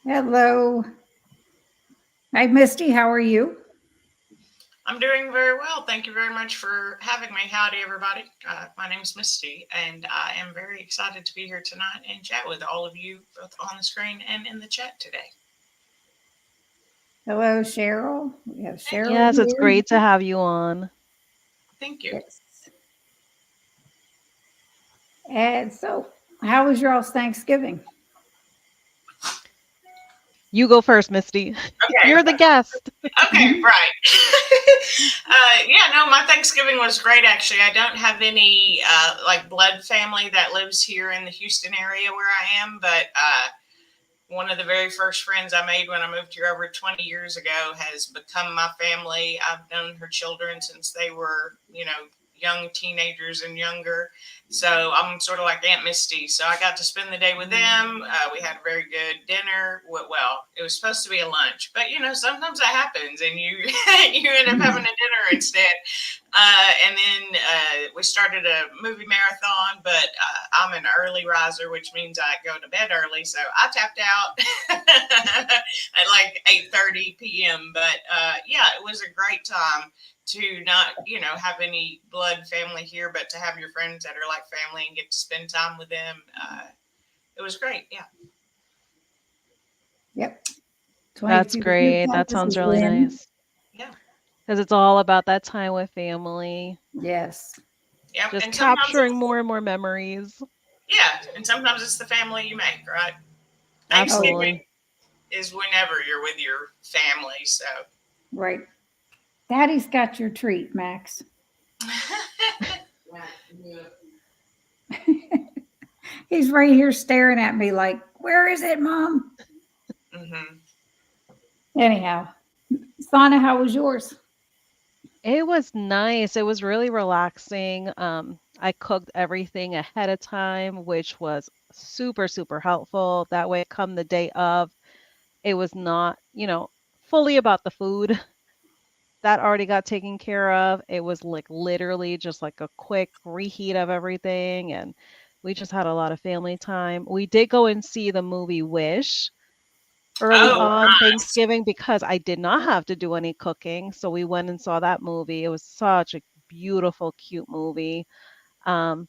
Hello. Hi, Misty. How are you? I'm doing very well. Thank you very much for having me. Howdy, everybody. My name's Misty, and I am very excited to be here tonight and chat with all of you, both on the screen and in the chat today. Hello, Cheryl. We have Thank Cheryl you. Yes, it's here. great to have you on. Thank you. Yes. And so, how was your all's Thanksgiving? You go first, Misty. Okay. You're the guest. Okay, right. Yeah, no, my Thanksgiving was great, actually. I don't have any, like, blood family that lives here in the Houston area where I am, but one of the very first friends I made when I moved here over 20 years ago has become my family. I've known her children since they were, young teenagers and younger. So I'm sort of like Aunt Misty. So I got to spend the day with them. We had a very good dinner. Well, it was supposed to be a lunch, but sometimes that happens, and you you end up having a dinner instead. And then we started a movie marathon, but I'm an early riser, which means I go to bed early. So I tapped out at like 8:30 p.m. But yeah, it was a great time to not, have any blood family here, but to have your friends that are like family and get to spend time with them. It was great. Yeah. Yep. That's 22 degrees great. That sounds Texas really wind. nice. Yeah. Because it's all about that time with family, Yes. Yep. just And sometimes capturing it's, more and more memories. yeah. And sometimes it's the family you make, right? Oh, Thanksgiving Absolutely. is whenever you're with your family. So right. Daddy's got your treat, Max. He's right here staring at me like, where is it, Mom? hmm. Anyhow, Sana, how was yours? It was nice. It was really relaxing. I cooked everything ahead of time, which was super, super helpful. That way, come the day of, it was not, fully about the food. That already got taken care of. It was like literally just like a quick reheat of everything. And we just had a lot of family time. We did go and see the movie Wish early Oh, on nice. Thanksgiving because I did not have to do any cooking. So we went and saw that movie. It was such a beautiful, cute movie. Yeah,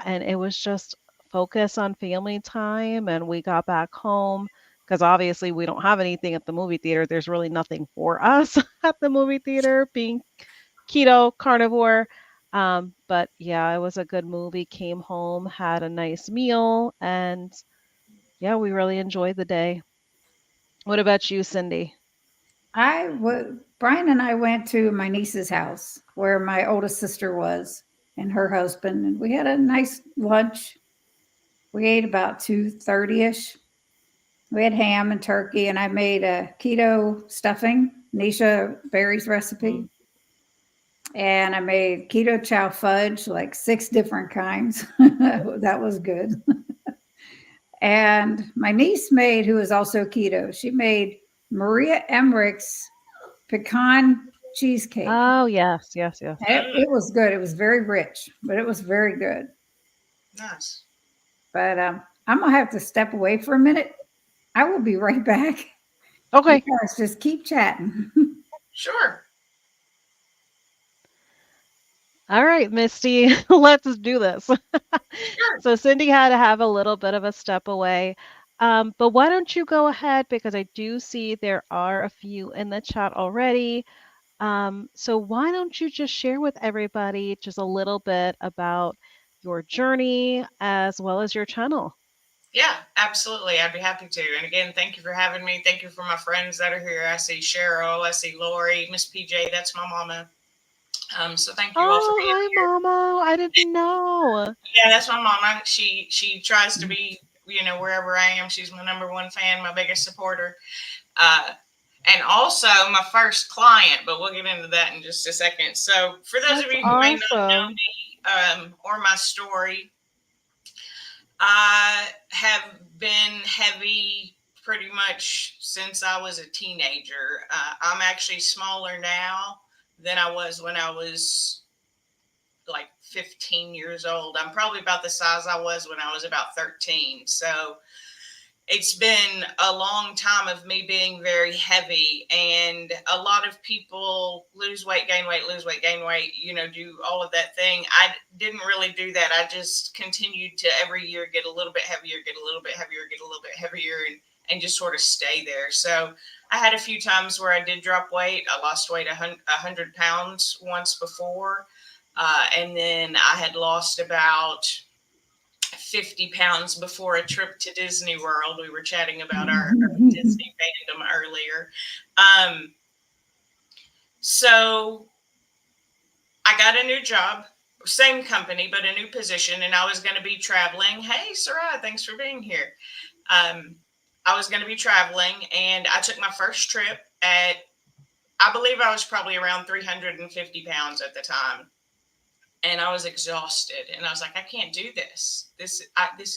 and it was just focus on family time. And we got back home because obviously we don't have anything at the movie theater. There's really nothing for us at the movie theater, being keto carnivore. But yeah, it was a good movie. Came home, had a nice meal, and yeah, we really enjoyed the day. What about you, Cindy? Brian and I went to my niece's house where my oldest sister was and her husband, and we had a nice lunch. We ate about 2:30 ish. We had ham and turkey, and I made a keto stuffing, Nisha Berry's Mm. recipe. And I made keto chow fudge, like six different kinds. That was good. And my niece made, who is also keto, she made Maria Emmerich's pecan cheesecake. Oh, yes, yes, yes. Mm, It was good. It was very rich, but it was very good. nice. But I'm going to have to step away for a minute. I will be right back. You Okay. guys just keep chatting. Sure. All right, Misty, let's do this. Sure. So Cindy had to have a little bit of a step away. But why don't you go ahead because I do see there are a few in the chat already. So why don't you just share with everybody just a little bit about your journey as well as your channel? Yeah, absolutely. I'd be happy to. And again, thank you for having me. Thank you for my friends that are here. I see Cheryl, I see Lori, Miss PJ, that's my mama. So thank you all for Oh, being hi, here. Mama. I didn't know. Yeah, that's my mama. She tries to be, wherever I am. She's my number one fan, my biggest supporter. Uh, and also my first client, but we'll get into that in just a second. So, for those of That's you who may not know awesome. me or my story, I have been heavy pretty much since I was a teenager. I'm actually smaller now than I was when I was like 15 years old. I'm probably about the size I was when I was about 13. So it's been a long time of me being very heavy, and a lot of people lose weight, gain weight, lose weight, gain weight, do all of that thing. I didn't really do that. I just continued to every year get a little bit heavier, get a little bit heavier, get a little bit heavier, and just sort of stay there. So I had a few times where I did drop weight. I lost weight 100 pounds once before. And then I had lost about 50 pounds before a trip to Disney World. We were chatting about our Disney fandom earlier. So I got a new job, same company, but a new position, and I was going to be traveling. Hey, Sarah, thanks for being here. I was going to be traveling, and I took my first trip I believe I was probably around 350 pounds at the time. And I was exhausted, and I was like, I can't do this. This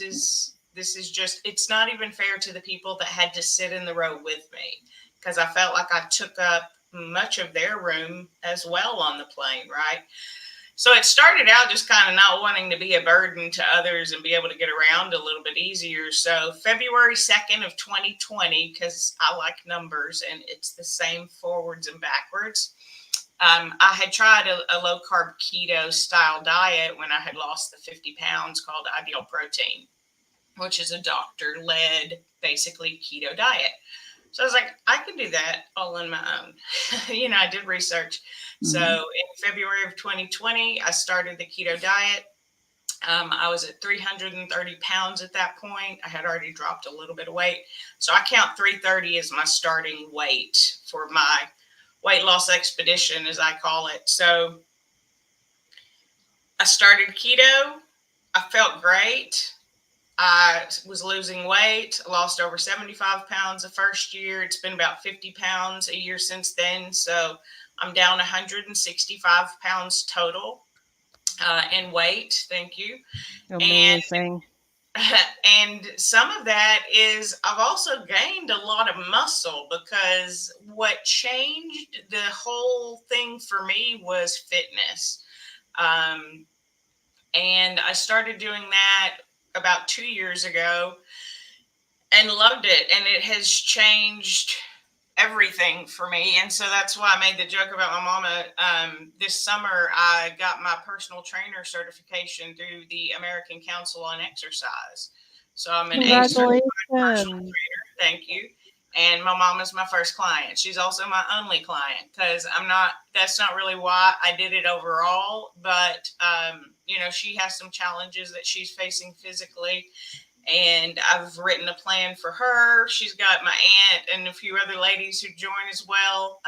is just, it's not even fair to the people that had to sit in the row with me, because I felt like I took up much of their room as well on the plane, right? So it started out just kind of not wanting to be a burden to others and be able to get around a little bit easier. So February 2nd of 2020, because I like numbers and it's the same forwards and backwards, I had tried a low carb keto style diet when I had lost the 50 pounds, called Ideal Protein, which is a doctor led, basically keto diet. So I was like, I can do that all on my own. I did research. Mm-hmm. So in February of 2020, I started the keto diet. I was at 330 pounds at that point. I had already dropped a little bit of weight. So I count 330 as my starting weight for my weight loss expedition, as I call it. So I started keto. I felt great. I was losing weight. I lost over 75 pounds the first year. It's been about 50 pounds a year since then. So I'm down 165 pounds total in weight. Thank you. Amazing. And some of that is I've also gained a lot of muscle, because what changed the whole thing for me was fitness. And I started doing that about 2 years ago and loved it. And it has changed everything for me. And so that's why I made the joke about my mama. This summer, I got my personal trainer certification through the American Council on Exercise. So I'm an A-certified personal trainer. Thank you. And my mom is my first client. She's also my only client, because that's not really why I did it overall. But, she has some challenges that she's facing physically. And I've written a plan for her. She's got my aunt and a few other ladies who join as well.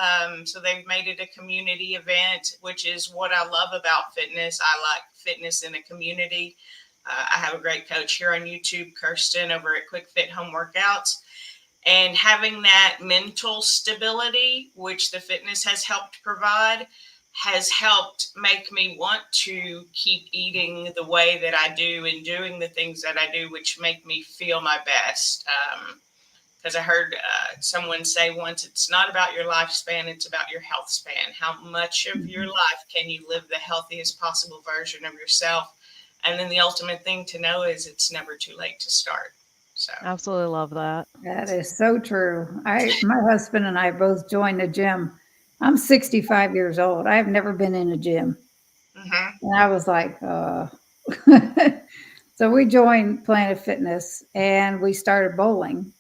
So they've made it a community event, which is what I love about fitness. I like fitness in a community. I have a great coach here on YouTube, Kirsten, over at Quick Fit Home Workouts. And having that mental stability, which the fitness has helped provide, has helped make me want to keep eating the way that I do and doing the things that I do, which make me feel my best. Because I heard someone say once, it's not about your lifespan, it's about your health span. How much of your life can you live the healthiest possible version of yourself? And then the ultimate thing to know is it's never too late to start. So absolutely love that. That is so true. My husband and I both joined the gym. I'm 65 years old. I have never been in a gym. Mm-hmm. And I was like, So we joined Planet Fitness, and we started bowling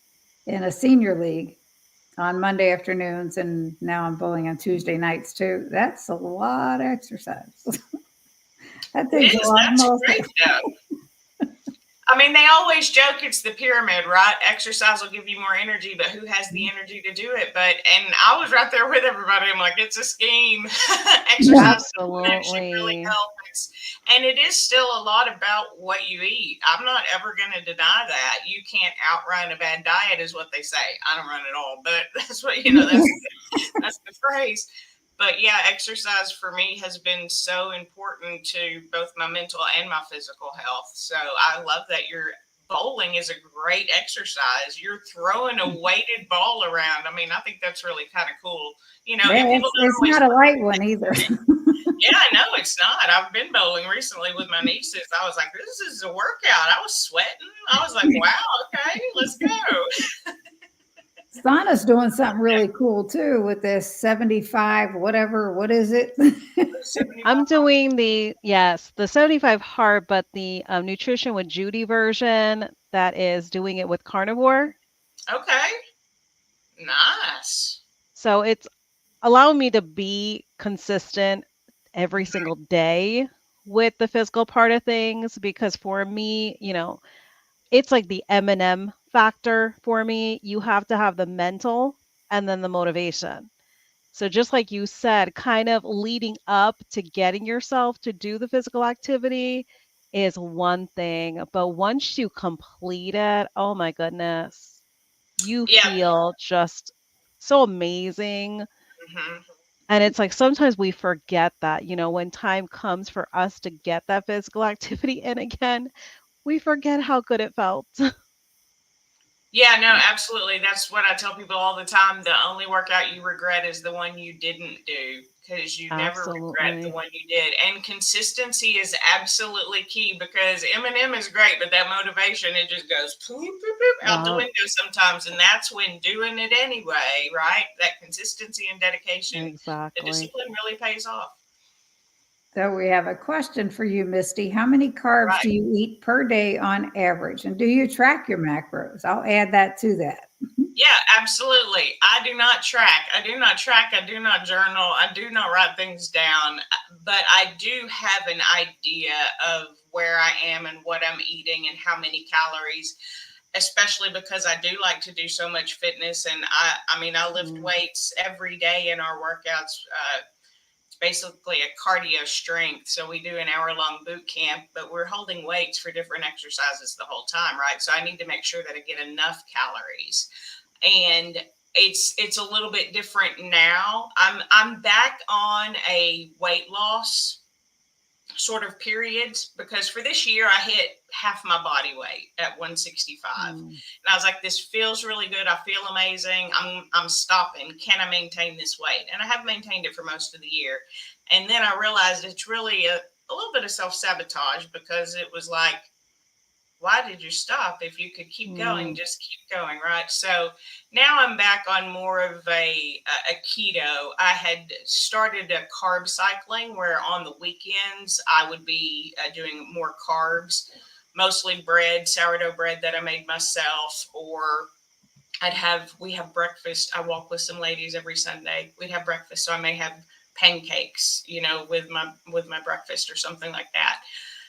in a senior league on Monday afternoons. And now I'm bowling on Tuesday nights too. That's a lot of exercise. That takes a lot of muscle. Great, I mean, they always joke it's the pyramid, right? Exercise will give you more energy, but who has the energy to do it? And I was right there with everybody. I'm like, it's a scheme. Exercise actually really helps. And it is still a lot about what you eat. I'm not ever going to deny that. You can't outrun a bad diet, is what they say. I don't run it all, but that's what, that's the phrase. But yeah, exercise for me has been so important to both my mental and my physical health. So I love that your bowling is a great exercise. You're throwing a weighted ball around. I mean, I think that's really kind of cool. It's not a light one either. Yeah, I know it's not. I've been bowling recently with my nieces. I was like, this is a workout. I was sweating. I was like, wow, okay, let's go. Sauna's doing something really cool too with this 75, whatever. What is it? I'm 75. doing the 75 hard, but the Nutrition with Judy version that is doing it with carnivore. Okay, nice. So it's allowing me to be consistent every single day with the physical part of things because for me, it's like the M&M factor for me. You have to have the mental and then the motivation. So just like you said, kind of leading up to getting yourself to do the physical activity is one thing, but once you complete it, oh my goodness, you Yeah. feel just so amazing. Hmm. And it's like sometimes we forget that, when time comes for us to get that physical activity in again, we forget how good it felt. Yeah, no, absolutely. That's what I tell people all the time. The only workout you regret is the one you didn't do because you never regret the Absolutely. one you did. And consistency is absolutely key because M&M is great, but that motivation, it just goes poop, poop, poop, out the Yeah, window sometimes. And that's when doing it anyway, right? That consistency and dedication, the exactly. discipline really pays off. So we have a question for you, Misty. How many carbs Right. do you eat per day on average? And do you track your macros? I'll add that to that. Yeah, absolutely. I do not track. I do not track. I do not journal. I do not write things down. But I do have an idea of where I am and what I'm eating and how many calories, especially because I do like to do so much fitness. And I mean, I lift Mm, weights every day in our workouts. It's basically a cardio strength. So we do an hour-long boot camp, but we're holding weights for different exercises the whole time, right? So I need to make sure that I get enough calories, and it's a little bit different now. I'm back on a weight loss sort of periods because for this year I hit half my body weight at 165. mm. And I was like, this feels really good. I feel amazing. I'm stopping. Can I maintain this weight? And I have maintained it for most of the year. And then I realized it's really a little bit of self-sabotage because it was like, why did you stop? If you could keep going, Mm, just keep going, right? So now I'm back on more of a keto. I had started a carb cycling where on the weekends I would be doing more carbs, mostly bread, sourdough bread that I made myself, or we have breakfast. I walk with some ladies every Sunday. We'd have breakfast, so I may have pancakes, with my breakfast or something like that.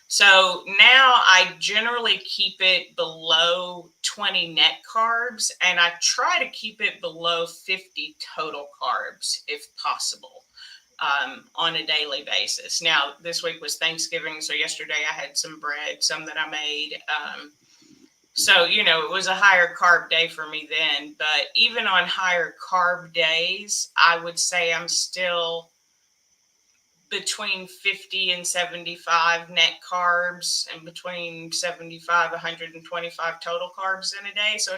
So now I generally keep it below 20 net carbs, and I try to keep it below 50 total carbs if possible, on a daily basis. Now, this week was Thanksgiving, so yesterday I had some bread, some that I made. So, it was a higher carb day for me then. But even on higher carb days, I would say I'm still between 50 and 75 net carbs and between 75 125 total carbs in a day. So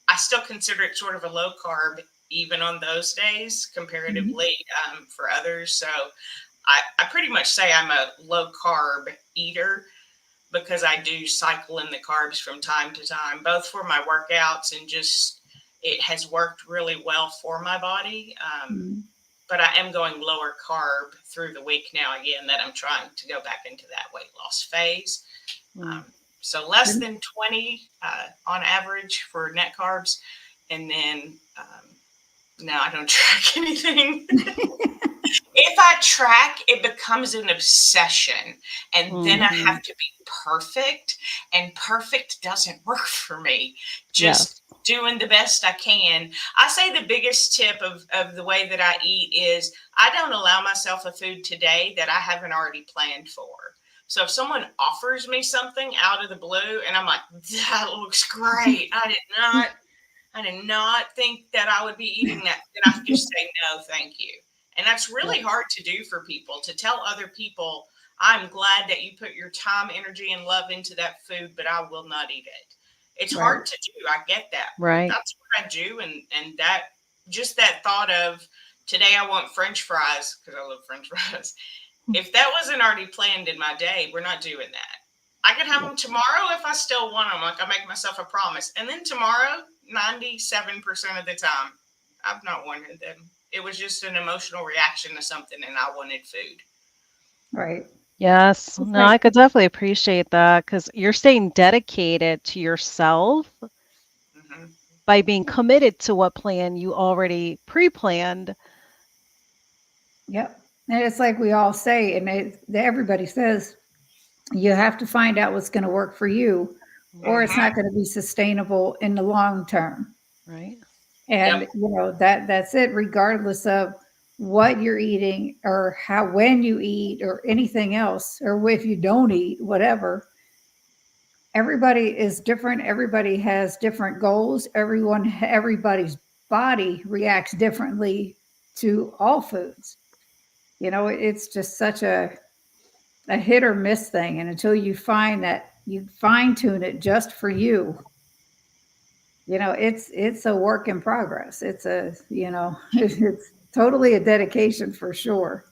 I still consider it sort of a low carb even on those days Mhm. comparatively, for others. So I pretty much say I'm a low carb eater because I do cycle in the carbs from time to time, both for my workouts and just it has worked really well for my body. Mhm. But I am going lower carb through the week now again that I'm trying to go back into that weight loss phase. mm. Um, so less than 20 on average for net carbs. And then no, I don't track anything. If I track, it becomes an obsession. And then I Mhm. have to be perfect. And perfect doesn't work for me. Yes. Just doing the best I can. I say the biggest tip of the way that I eat is I don't allow myself a food today that I haven't already planned for. So if someone offers me something out of the blue and I'm like, that looks great. I did not think that I would be eating that. Then I just say, no, thank you. And that's Yeah. really hard to do for people, to tell other people, I'm glad that you put your time, energy, and love into that food, but I will not eat it. It's Right. hard to do. I get that. But Right. that's what I do. And that just that thought of today I want French fries because I love French fries. If that wasn't already planned in my day, we're not doing that. I could have them tomorrow if I still want them. Like I make myself a promise. And then tomorrow, 97% of the time, I've not wanted them. It was just an emotional reaction to something and I wanted food. Right. Yes. It's No, I like, could definitely appreciate that because you're staying dedicated to yourself Hmm. by being committed to what plan you already pre-planned. yep. And it's like we all say, and everybody says, you have to find out what's going to work for you, or it's Hmm. not going to be sustainable in the long term. Right. And Yep. that's it, regardless of what you're eating or how when you eat or anything else, or if you don't eat, whatever. Everybody is different. Everybody has different goals. Everybody's body reacts differently to all foods. It's just such a hit or miss thing. And until you find that you fine tune it just for you, it's a work in progress. It's totally a dedication for sure.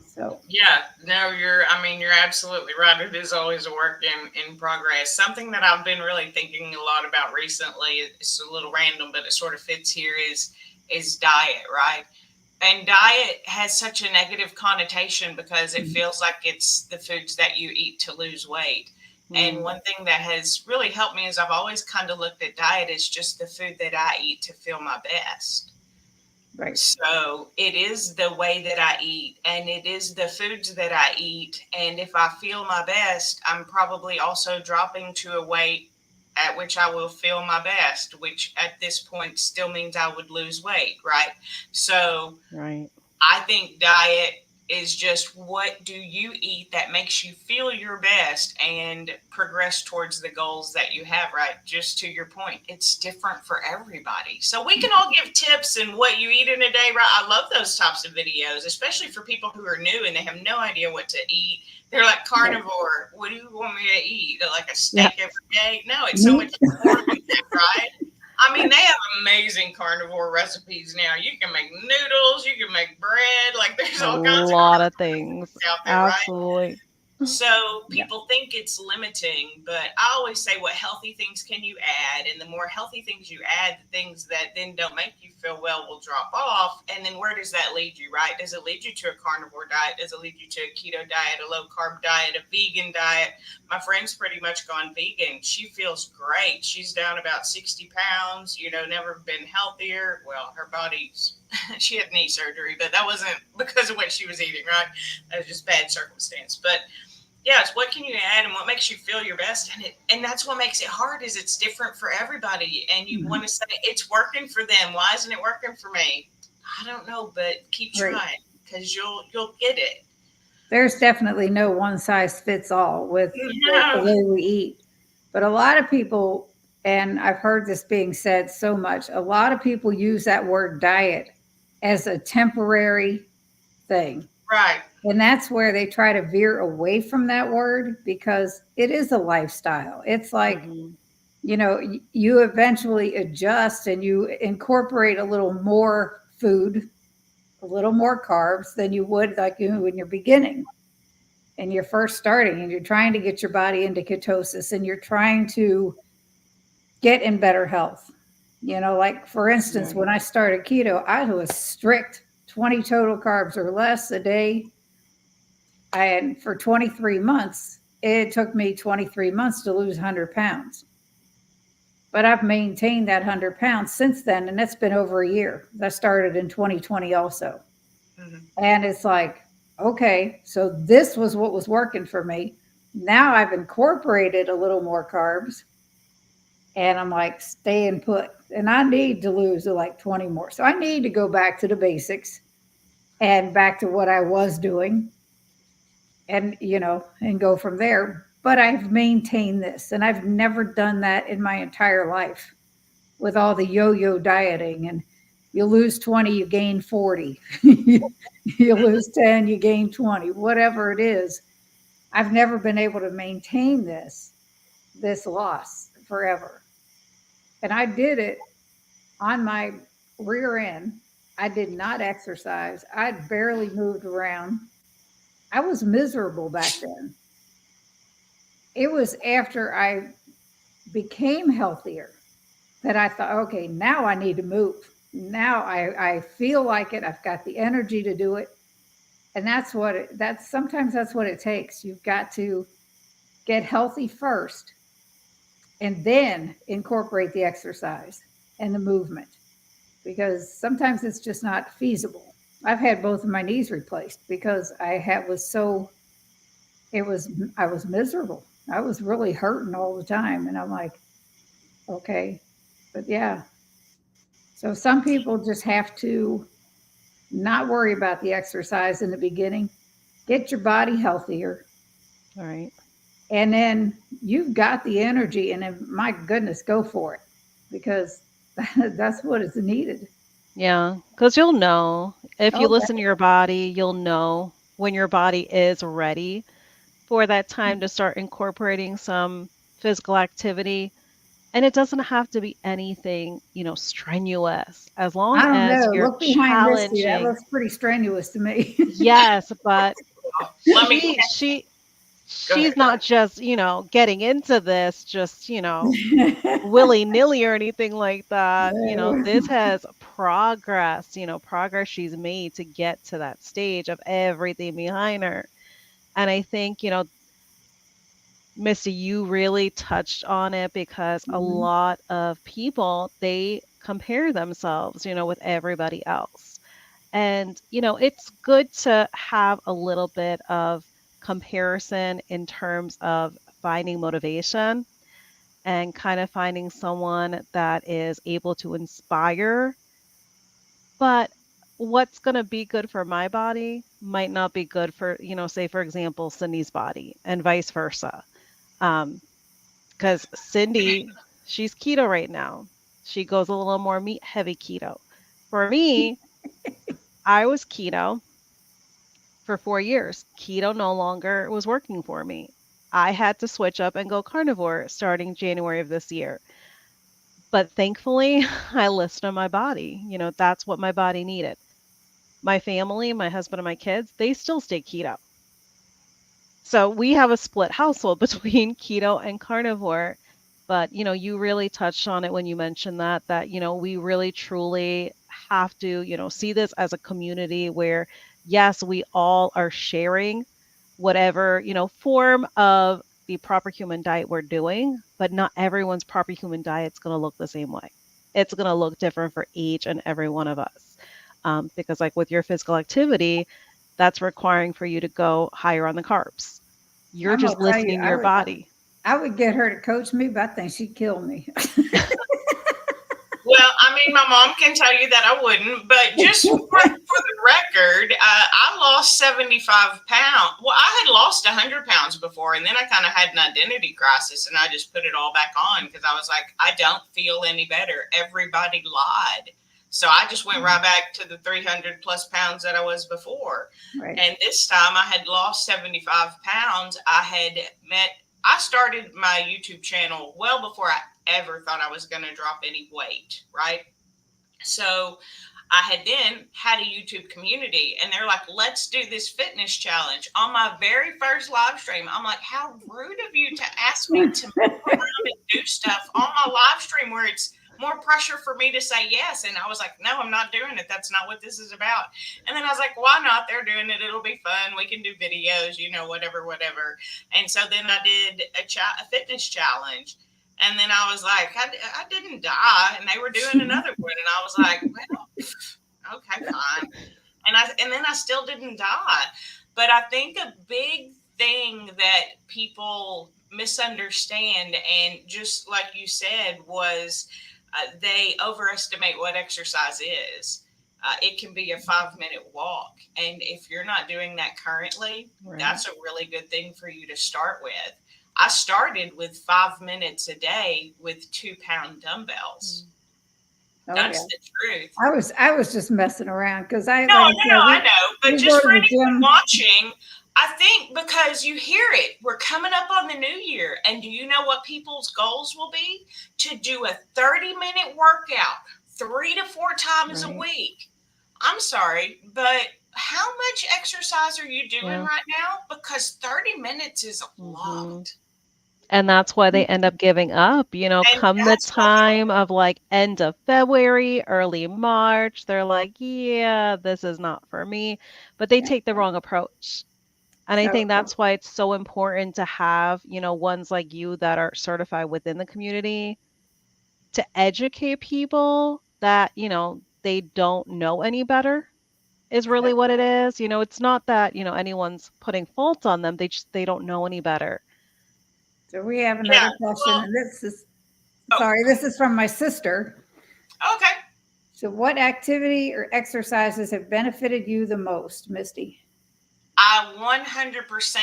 So, Yeah, no, you're absolutely right. It is always a work in progress. Something that I've been really thinking a lot about recently, it's a little random, but it sort of fits here is diet, right? And diet has such a negative connotation because it mm, feels like it's the foods that you eat to lose weight. And Mm, one thing that has really helped me is I've always kind of looked at diet as just the food that I eat to feel my best. right. So it is the way that I eat and it is the foods that I eat. And if I feel my best, I'm probably also dropping to a weight at which I will feel my best, which at this point still means I would lose weight, right? So right. I think diet is just what do you eat that makes you feel your best and progress towards the goals that you have, right? Just to your point, it's different for everybody. So we can all give tips and what you eat in a day, right? I love those types of videos, especially for people who are new and they have no idea what to eat. They're like Right. carnivore. What do you want me to eat? Like a Yeah. steak every day? No, it's so much Meat. more than that, right? I mean, they have amazing carnivore recipes now. You can make noodles, you can make bread, like there's A all kinds of lot of things. out there, right? Absolutely. So Yeah. people think it's limiting, but I always say, what healthy things can you add? And the more healthy things you add, the things that then don't make you feel well will drop off. And then where does that lead you, right? Does it lead you to a carnivore diet? Does it lead you to a keto diet, a low carb diet, a vegan diet? My friend's pretty much gone vegan. She feels great. She's down about 60 pounds, never been healthier. Well, her body's, she had knee surgery, but that wasn't because of what she was eating, right? That was just bad circumstance. But yeah, it's what can you add and what makes you feel your best, and that's what makes it hard is it's different for everybody, and you Mhm. want to say it's working for them. Why isn't it working for me? I don't know, but keep Right. trying because you'll get it. There's definitely no one size fits all with the No, way we eat. But a lot of people, and I've heard this being said so much, a lot of people use that word diet as a temporary thing. right. And that's where they try to veer away from that word because it is a lifestyle. It's like, Hmm. you eventually adjust and you incorporate a little more food, a little more carbs than you would like when you're beginning and you're first starting and you're trying to get your body into ketosis and you're trying to get in better health. Like for instance, Right. when I started keto, I was strict 20 total carbs or less a day. And for 23 months, it took me 23 months to lose 100 pounds. But I've maintained that 100 pounds since then. And that's been over a year. I started in 2020 also. Hmm. And it's like, okay, so this was what was working for me. Now I've incorporated a little more carbs and I'm like staying put. And I need to lose like 20 more. So I need to go back to the basics and back to what I was doing and go from there. But I've maintained this and I've never done that in my entire life with all the yo yo dieting and you lose 20, you gain 40. You lose 10, you gain 20, whatever it is. I've never been able to maintain this loss forever. And I did it on my rear end I did not exercise. I barely moved around. I was miserable back then. It was after I became healthier that I thought, okay, now I need to move. Now I feel like it. I've got the energy to do it. And that's sometimes that's what it takes. You've got to get healthy first and then incorporate the exercise and the movement because sometimes it's just not feasible. I've had both of my knees replaced because it was I was miserable. I was really hurting all the time and I'm like, okay. But yeah. So some people just have to not worry about the exercise in the beginning. Get your body healthier All right. and then you've got the energy and then my goodness, go for it because that's what is needed. Yeah, because you'll know if you Oh, listen to your body, you'll know when your body is ready for that time to start incorporating some physical activity. And it doesn't have to be anything, strenuous, as long I don't as know. you're Look behind Misty. That challenging. looks pretty strenuous to me. Yes, but Let me she she go ahead. she's not just, getting into this just, willy-nilly or anything like that. No. This has progress, progress she's made to get to that stage of everything behind her. And I think, Misty, you really touched on it because a Mhm. lot of people, they compare themselves, with everybody else. And, it's good to have a little bit of comparison in terms of finding motivation and kind of finding someone that is able to inspire. But what's going to be good for my body might not be good for, say, for example, Cindy's body and vice versa. Um, because Cindy, she's keto right now. She goes a little more meat heavy keto. For me, I was keto for 4 years. Keto no longer was working for me. I had to switch up and go carnivore starting January of this year. But thankfully, I listened to my body. That's what my body needed. My family, my husband and my kids, they still stay keto. So we have a split household between keto and carnivore. But, you really touched on it when you mentioned that, we really truly have to, see this as a community where, yes, we all are sharing whatever, form of the proper human diet we're doing, but not everyone's proper human diet is going to look the same way. It's going to look different for each and every one of us. Because, like with your physical activity, that's requiring for you to go higher on the carbs. You're I'm gonna just tell you, listening to your body. I would get her to coach me, but I think she'd kill me. Well, I mean, my mom can tell you that I wouldn't, but just for the record, I lost 75 pounds. Well, I had lost 100 pounds before, and then I kind of had an identity crisis, and I just put it all back on because I was like, I don't feel any better. Everybody lied. So I just went right back to the 300 plus pounds that I was before. Right. And this time I had lost 75 pounds. I started my YouTube channel well before I ever thought I was going to drop any weight, right? So I had then had a YouTube community and they're like, let's do this fitness challenge. On my very first live stream, I'm like, how rude of you to ask me to move around and do stuff on my live stream where it's more pressure for me to say yes. And I was like, no, I'm not doing it. That's not what this is about. And then I was like, why not? They're doing it. It'll be fun. We can do videos, whatever. And so then I did a fitness challenge. And then I was like, I didn't die. And they were doing another one. And I was like, well, okay, fine. And then I still didn't die. But I think a big thing that people misunderstand, and just like you said, was they overestimate what exercise is. It can be a 5-minute walk. And if you're not doing that currently, Right. that's a really good thing for you to start with. I started with 5 minutes a day with 2-pound dumbbells. Oh, That's yeah. the truth. I was just messing around because No, I know. But we just go for to the anyone gym. watching, I think because you hear it, we're coming up on the new year. And do you know what people's goals will be? To do a 30-minute workout 3 to 4 times a Right. week. I'm sorry, but how much exercise are you doing Yeah. right now? Because 30 minutes is a Hmm. lot. And that's why they end up giving up, And come the that's why, time of like end of February, early March, they're like, yeah, this is not for me. But they Yeah. take the wrong approach. And I So think that's why it's so important to have, ones like you that are certified within the community to educate people that, they don't know any better is really what it is. It's not that, anyone's putting fault on them. They don't know any better. so we have yeah, another question, well, and this is oh, sorry, go this is from my sister. ahead. Okay. So, what activity or exercises have benefited you the most, Misty? I 100%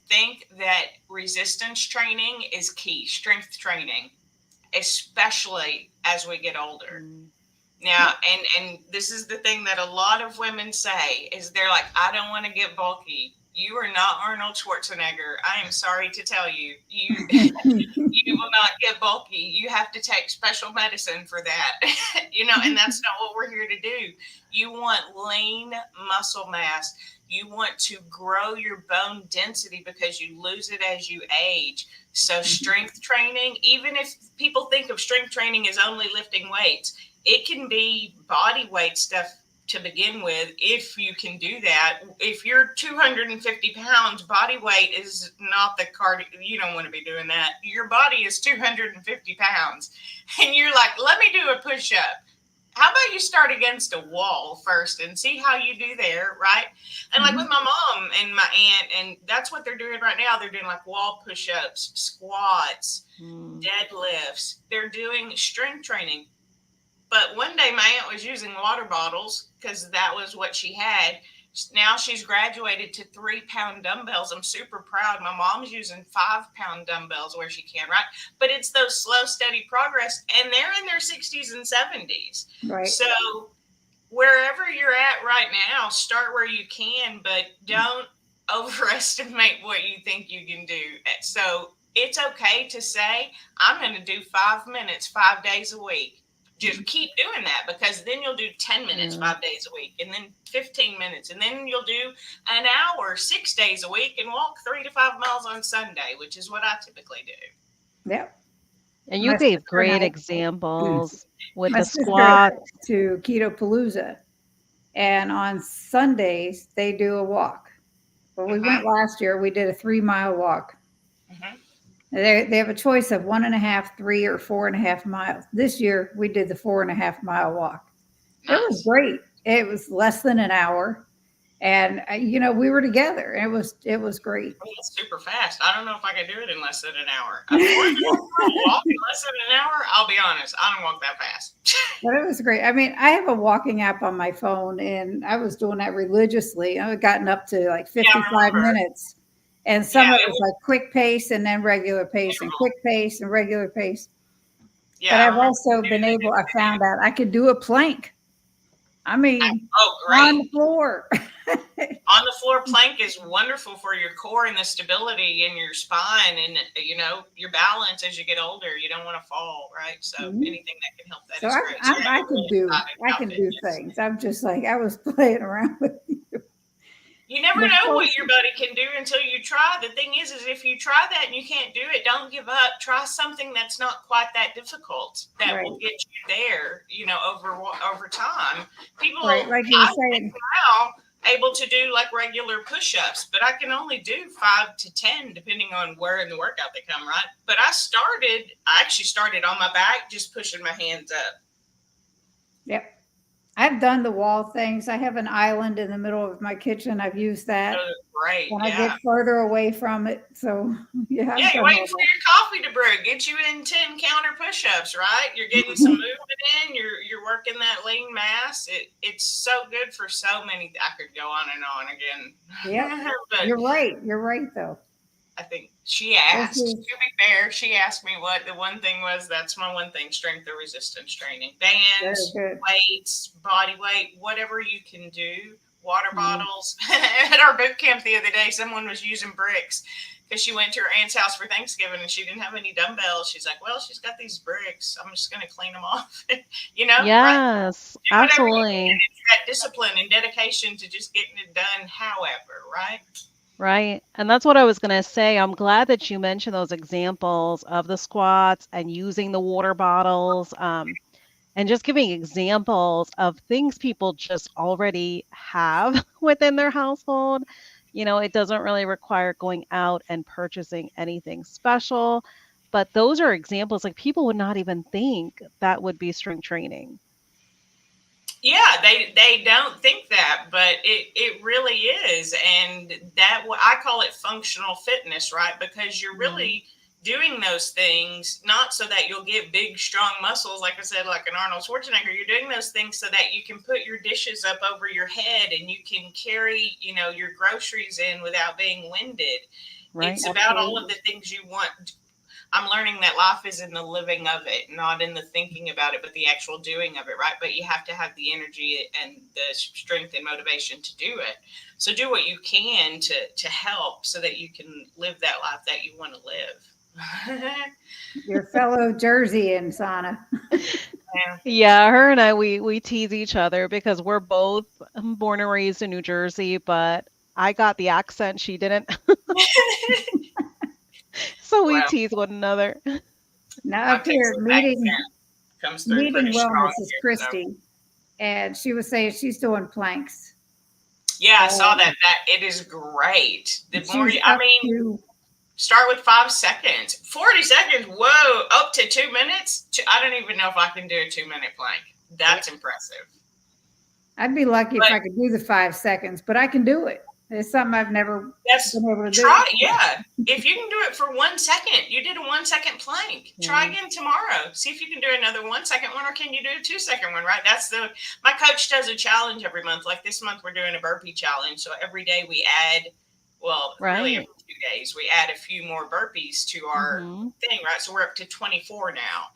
think that resistance training is key, strength training, especially as we get older. Mm. Now, and this is the thing that a lot of women say is they're like, I don't want to get bulky. You are not Arnold Schwarzenegger. I am sorry to tell you, you will not get bulky. You have to take special medicine for that. And that's not what we're here to do. You want lean muscle mass. You want to grow your bone density because you lose it as you age. So strength training, even if people think of strength training as only lifting weights, it can be body weight stuff to begin with. If you can do that, if you're 250 pounds, body weight is not the cardio. You don't want to be doing that. Your body is 250 pounds and you're like, let me do a push-up. How about you start against a wall first and see how you do there, right? And like with my mom and my aunt, and that's what they're doing right now. They're doing like wall push-ups, squats, Mm. deadlifts. They're doing strength training. But one day my aunt was using water bottles because that was what she had. Now she's graduated to 3 pound dumbbells. I'm super proud. My mom's using 5 pound dumbbells where she can, right? But it's those slow, steady progress, and they're in their 60s and 70s. Right. So wherever you're at right now, start where you can, but don't overestimate what you think you can do. So it's okay to say, I'm going to do 5 minutes, 5 days a week. Just keep doing that, because then you'll do 10 minutes, Yeah. 5 days a week, and then 15 minutes, and then you'll do an hour, 6 days a week, and walk 3 to 5 miles on Sunday, which is what I typically do. Yep. And My you gave sister and great I, examples with my the sister and I squat. went to Keto Palooza, and on Sundays they do a walk. Well, we went Mm-hmm. last year. We did a 3 mile walk. Mm-hmm. They have a choice of 1.5, 3, or 4.5 miles. This year we did the 4.5 mile walk. It was Nice. great. It was less than an hour, and we were together. It was great. It's super fast. I don't know if I could do it in less than an hour. A 4 minute walk in less than an hour? I'll be honest, I don't walk that fast. But it was great. I mean, I have a walking app on my phone, and I was doing that religiously. I've gotten up to like Yeah, I 55 remember. minutes, and some Yeah, of it it was was like quick pace and then regular pace and terrible. quick pace and regular pace. But Yeah, I I've remember also been doing able, it. I found out I could do a plank. I mean, Oh, on great. the floor. On the floor plank is wonderful for your core and the stability in your spine and, your balance as you get older. You don't want to fall, right? So Mhm. anything that can help that So is I, great. So I, yeah, I you're can really do, excited I about can do fitness. things. I'm just like, I was playing around with you. You never The know what first, your body can do until you try. The thing is if you try that and you can't do it, don't give up. Try something that's not quite that difficult that will right, get you there. Over time. right. People, Like you were I think saying, now able to do like regular push-ups, but I can only do 5 to 10 depending on where in the workout they come. Right, but I actually started on my back, just pushing my hands up. yep. I've done the wall things. I have an island in the middle of my kitchen. I've used that Those are great, when I yeah. get further away from it. So yeah, I've Yeah, you're done waiting all for that. your coffee to brew. Get you in 10 counter push-ups, right? You're getting some movement in. You're working that lean mass. It's so good for so many. I could go on and on Yep. again, but You're right. You're right though. I think she This asked. is To be fair, she asked me what the one thing was. That's my one thing: strength or resistance training, very bands, good. weights, body weight, whatever you can do. Water Mhm. bottles. At our boot camp the other day, someone was using bricks. because she went to her aunt's house for Thanksgiving and she didn't have any dumbbells. She's like, well, she's got these bricks. I'm just going to clean them off. Right? Yes, Do whatever you can. absolutely. It's that discipline and dedication to just getting it done, however, right? Right. And that's what I was going to say. I'm glad that you mentioned those examples of the squats and using the water bottles, and just giving examples of things people just already have within their household. It doesn't really require going out and purchasing anything special, but those are examples like people would not even think that would be strength training. Yeah, they don't think that, but it really is, and that I call it functional fitness, right? Because you're really doing those things not so that you'll get big, strong muscles, like I said, like an Arnold Schwarzenegger. You're doing those things so that you can put your dishes up over your head and you can carry, your groceries in without being winded. Right. It's about all of the things you want. I'm learning that life is in the living of it, not in the thinking about it, but the actual doing of it, right? But you have to have the energy and the strength and motivation to do it. So do what you can to help so that you can live that life that you want to live. Your fellow Jerseyan, Sana. Yeah, her and I, we tease each other because we're both born and raised in New Jersey, but I got the accent, she didn't. So we tease one another. Now up here meeting pretty wellness strong is here, Christy, and she was saying she's doing planks. Yeah, I saw that. It is great. The more start with 5 seconds, 40 seconds. Whoa, up to 2 minutes. I don't even know if I can do a 2-minute plank. That's impressive. I'd be lucky if I could do the 5 seconds, but I can do it. It's something I've never been able to do. Try, yeah. If you can do it for 1 second, you did a 1 second plank. Try again tomorrow. See if you can do another 1 second one, or can you do a 2 second one, right? My coach does a challenge every month. Like this month, we're doing a burpee challenge. So every day we add, really every 2 days, we add a few more burpees to our thing, right? So we're up to 24 now.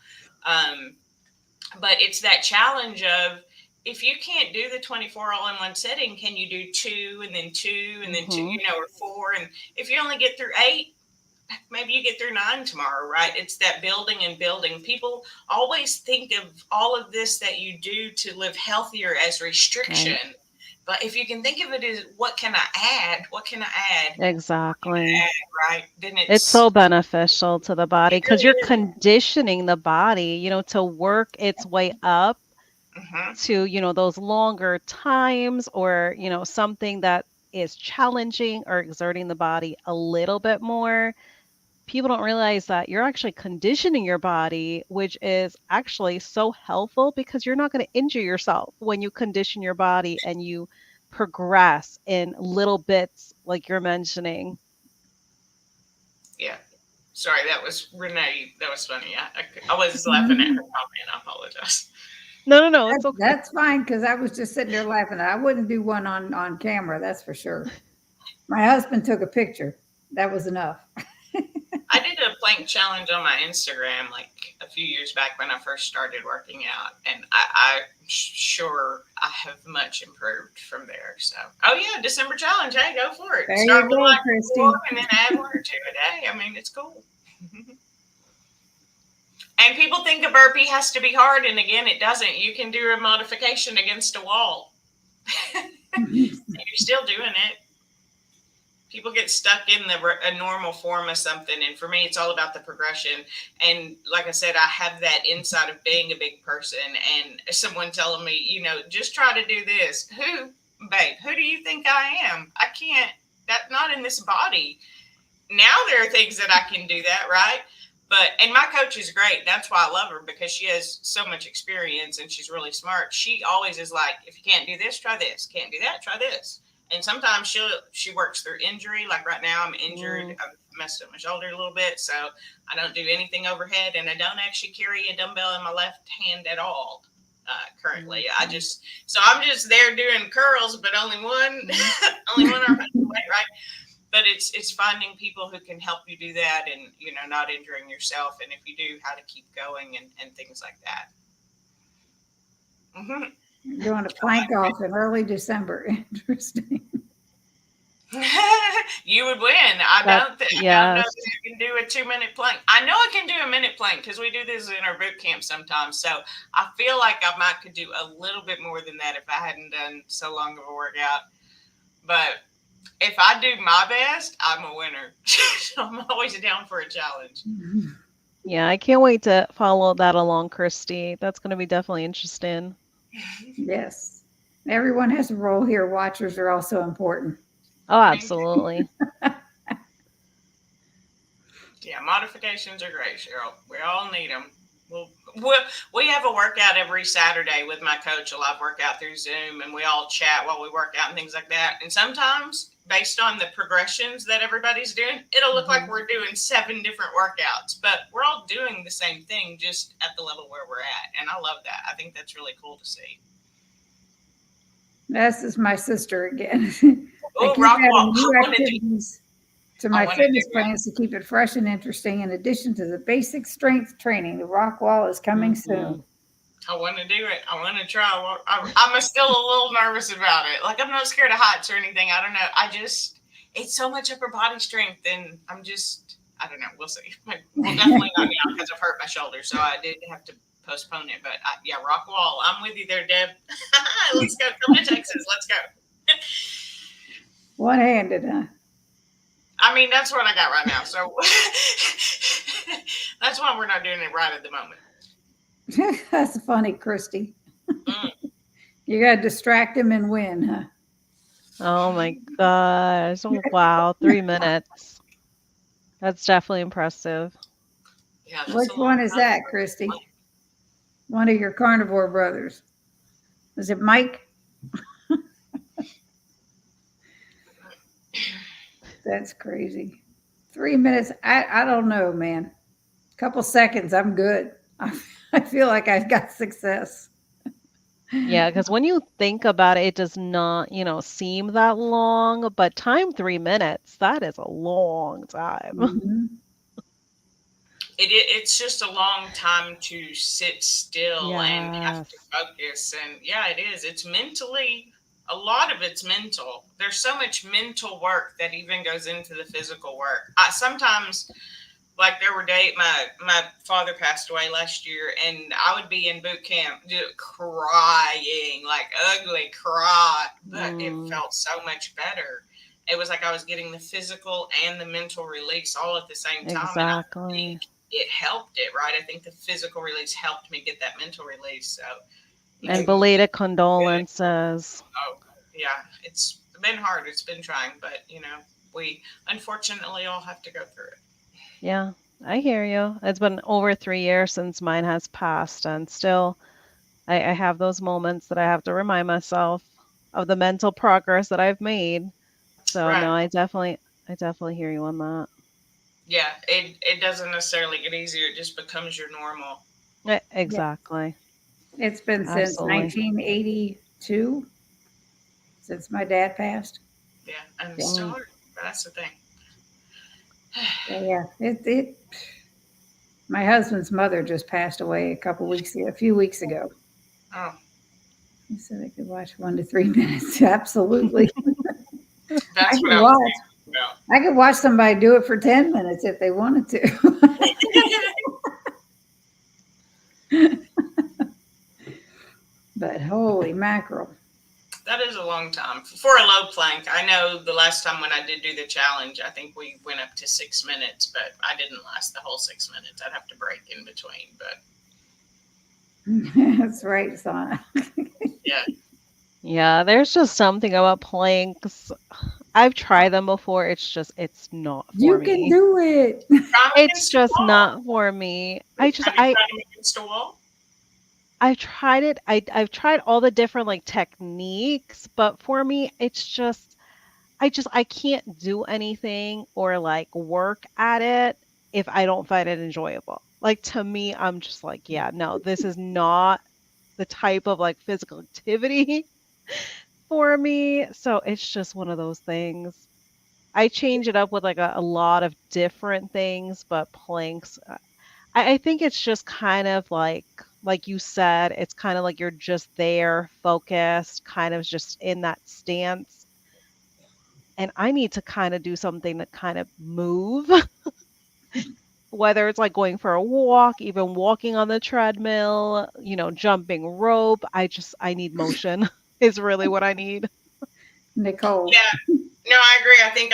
But it's that challenge of, if you can't do the 24 all in one setting, can you do 2 and then 2 and then 2, or 4? And if you only get through 8, maybe you get through 9 tomorrow, right? It's that building and building. People always think of all of this that you do to live healthier as restriction. Right. But if you can think of it as, what can I add? What can I add? Exactly. Right? Then it's so beneficial to the body, because you're conditioning the body, to work its way up to, those longer times, or, something that is challenging or exerting the body a little bit more. People don't realize that you're actually conditioning your body, which is actually so helpful, because you're not going to injure yourself when you condition your body and you progress in little bits like you're mentioning. Yeah. Sorry, that was Renee. That was funny. I was laughing at her comment. I apologize. No, it's okay. That's fine, because I was just sitting there laughing. I wouldn't do one on camera, that's for sure. My husband took a picture. That was enough. I did a plank challenge on my Instagram like a few years back when I first started working out, and I'm sure I have much improved from there. So, December challenge. Hey, go for it. There Start you go, with Christy. 4 and then add 1 or 2 a day. I mean, it's cool. And people think a burpee has to be hard, and again, it doesn't. You can do a modification against a wall. You're still doing it. People get stuck in a normal form of something. And for me, it's all about the progression. And like I said, I have that inside of being a big person, and someone telling me, just try to do this. Who do you think I am? I can't, that's not in this body. Now there are things that I can do that, right? And my coach is great. That's why I love her, because she has so much experience and she's really smart. She always is like, if you can't do this, try this. Can't do that, try this. And sometimes she works through injury. Like right now, I'm injured. I've messed up my shoulder a little bit, so I don't do anything overhead, and I don't actually carry a dumbbell in my left hand at all currently. I'm just there doing curls, but only one arm weight, right? But it's finding people who can help you do that, and not injuring yourself, and if you do, how to keep going and things like that. Doing a plank off in early December. Interesting. You would win. I That don't. I don't know yes. that you can do a 2 minute plank. I know I can do a minute plank because we do this in our boot camp sometimes. So I feel like I might could do a little bit more than that if I hadn't done so long of a workout. But if I do my best, I'm a winner. So I'm always down for a challenge. Yeah, I can't wait to follow that along, Christy. That's going to be definitely interesting. Yes. Everyone has a role here. Watchers are also important. Oh, absolutely. Yeah, modifications are great, Cheryl. We all need them. We'll, we have a workout every Saturday with my coach, a live workout through Zoom, and we all chat while we work out and things like that. And sometimes, based on the progressions that everybody's doing, it'll look like we're doing 7 different workouts, but we're all doing the same thing, just at the level where we're at. And I love that. I think that's really cool to see. This is my sister again. Oh, rock wall. New activities to my fitness plans to keep it fresh and interesting. In addition to the basic strength training, the rock wall is coming soon. I want to do it. I want to try. I'm still a little nervous about it. Like, I'm not scared of heights or anything. I don't know. It's so much upper body strength, and I don't know. We'll see. Well, definitely not now because I've hurt my shoulder, so I did have to postpone it. But yeah, rock wall. I'm with you there, Deb. Let's go. Come to Texas. Let's go. One-handed, huh? I mean, that's what I got right now. So that's why we're not doing it right at the moment. That's funny, Christy. You got to distract him and win, huh? Oh my gosh. Oh, wow. 3 minutes. That's definitely impressive. Yeah, which one is that, Christy? One of your carnivore brothers. Is it Mike? That's crazy. 3 minutes. I don't know, man. A couple seconds, I'm good. I feel like I've got success. Yeah, because when you think about it, it does not, seem that long, but 3 minutes, that is a long time. Mm-hmm. It's just a long time to sit still and have to focus. And yeah, it is. It's mentally, a lot of it's mental. There's so much mental work that even goes into the physical work. Sometimes, like, there were days, my father passed away last year, and I would be in boot camp just crying, like ugly cry, but it felt so much better. It was like I was getting the physical and the mental release all at the same time. Exactly. And I think it helped it, right? I think the physical release helped me get that mental release. So, and belated condolences. Oh, yeah. It's been hard. It's been trying, but, we unfortunately all have to go through it. Yeah, I hear you. It's been over 3 years since mine has passed, and still I have those moments that I have to remind myself of the mental progress that I've made. So no, I definitely hear you on that. Yeah, it doesn't necessarily get easier. It just becomes your normal. Exactly. Yeah. It's been since 1982 since my dad passed. Yeah, and it's still hard. That's the thing. Yeah, my husband's mother just passed away a few weeks ago. Oh. He said I could watch 1 to 3 minutes. Absolutely. That's what I was thinking about. I could watch somebody do it for 10 minutes if they wanted to. But holy mackerel. That is a long time. For a low plank, I know the last time when I did do the challenge, I think we went up to 6 minutes, but I didn't last the whole 6 minutes. I'd have to break in between, but. That's right, Sana. Yeah. Yeah, there's just something about planks. I've tried them before. It's not for me. You can do it. It's just not for me. Have you tried them against a wall? I've tried it. I've tried all the different techniques, but for me, it's just I can't do anything or work at it if I don't find it enjoyable. To me, I'm just yeah, no, this is not the type of physical activity for me. So it's just one of those things. I change it up with a lot of different things, but planks, I think it's just kind of like you said, it's kind of you're just there, focused, kind of just in that stance. and I need to kind of do something to kind of move, whether it's like going for a walk, even walking on the treadmill, jumping rope. I need motion is really what I need. Nicole. Yeah, no, I agree. I think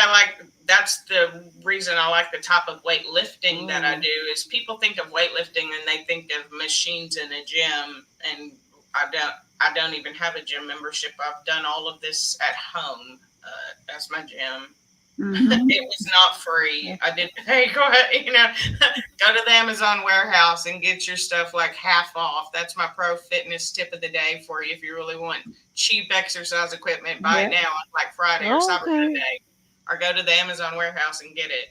that's the reason I like the type of weightlifting that I Mm, do is people think of weightlifting and they think of machines in a gym, and I don't even have a gym membership. I've done all of this at home. As my gym. Mm-hmm. It was not free. yeah. I did hey, go ahead, go to the Amazon warehouse and get your stuff like half off. That's my pro fitness tip of the day for you. If you really want cheap exercise equipment, buy it Yep. now on Black Friday or Oh, Cyber okay. Monday, or go to the Amazon warehouse and get it.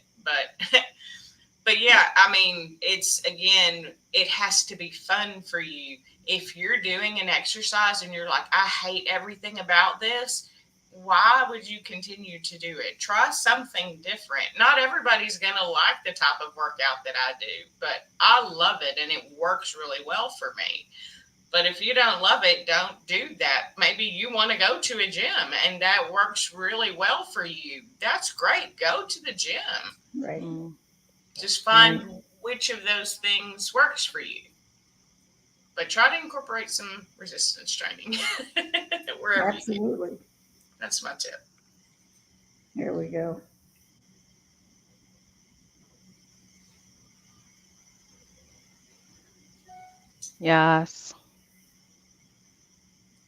But yeah, I mean, it's again, it has to be fun for you. If you're doing an exercise and you're like, I hate everything about this, why would you continue to do it? Try something different. Not everybody's going to like the type of workout that I do, but I love it and it works really well for me. But if you don't love it, don't do that. Maybe you want to go to a gym and that works really well for you. That's great. Go to the gym. Right. Mm, Just right. find which of those things works for you. But try to incorporate some resistance training wherever you can. Absolutely. That's my tip. There we go. Yes.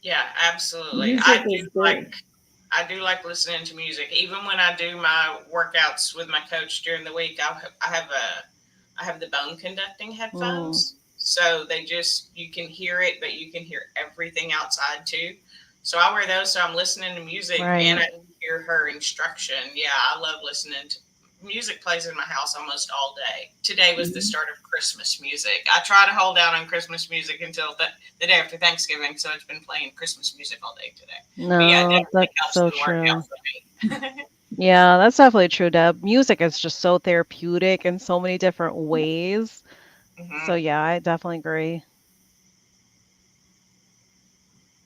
Yeah, absolutely. Music is good. I do like listening to music. Even when I do my workouts with my coach during the week, I have the bone conducting Mm, headphones. So you can hear it, but you can hear everything outside too. So I wear those so I'm listening to music and right. I can hear her instruction. Yeah, I love listening to music plays in my house almost all day. Today was the Mhm. start of Christmas music. I try to hold out on Christmas music until the day after Thanksgiving, so it's been playing Christmas music all day today. But yeah, it No, definitely that's helps so the workout true. for me. Yeah, that's definitely true, Deb. Music is just so therapeutic in so many different ways. So hmm yeah, I definitely agree.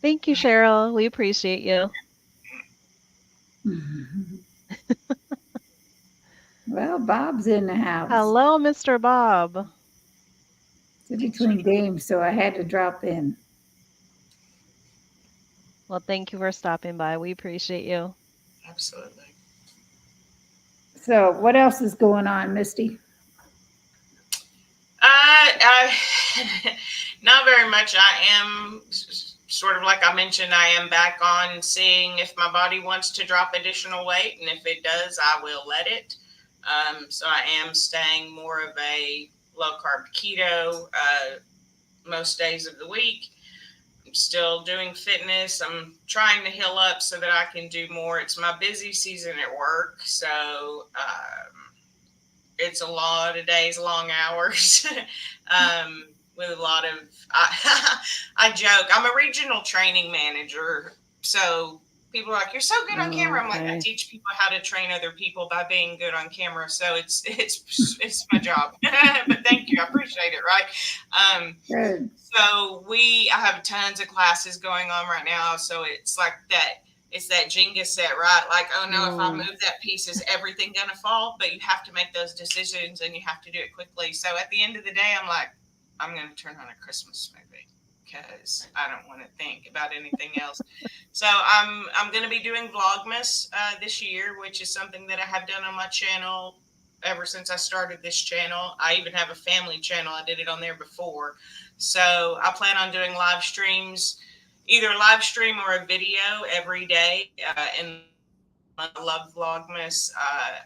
Thank you, Cheryl. We appreciate you. Well, Bob's in the house. Hello, Mr. Bob. It's in between games, so I had to drop in. Well, thank you for stopping by. We appreciate you. Absolutely. So, what else is going on, Misty? I not very much. I am sort of like I mentioned. I am back on seeing if my body wants to drop additional weight, and if it does, I will let it. So I am staying more of a low carb keto most days of the week. I'm still doing fitness. I'm trying to heal up so that I can do more. It's my busy season at work, so it's a lot of days, long hours, with a lot of. I joke. I'm a regional training manager, so people are like, "You're so good on camera." I'm like, I Okay. teach people how to train other people by being good on camera. So it's my job. But thank you, I appreciate it. Right. Good. So I have tons of classes going on right now. So it's like that. It's that Jenga set, right? Like, oh no, if I Mm, move that piece, is everything gonna fall? But you have to make those decisions and you have to do it quickly. So at the end of the day, I'm like, I'm gonna turn on a Christmas movie because I don't want to think about anything else. So I'm gonna be doing Vlogmas this year, which is something that I have done on my channel ever since I started this channel. I even have a family channel. I did it on there before. So I plan on doing live streams, either live stream or a video every day. And I love Vlogmas.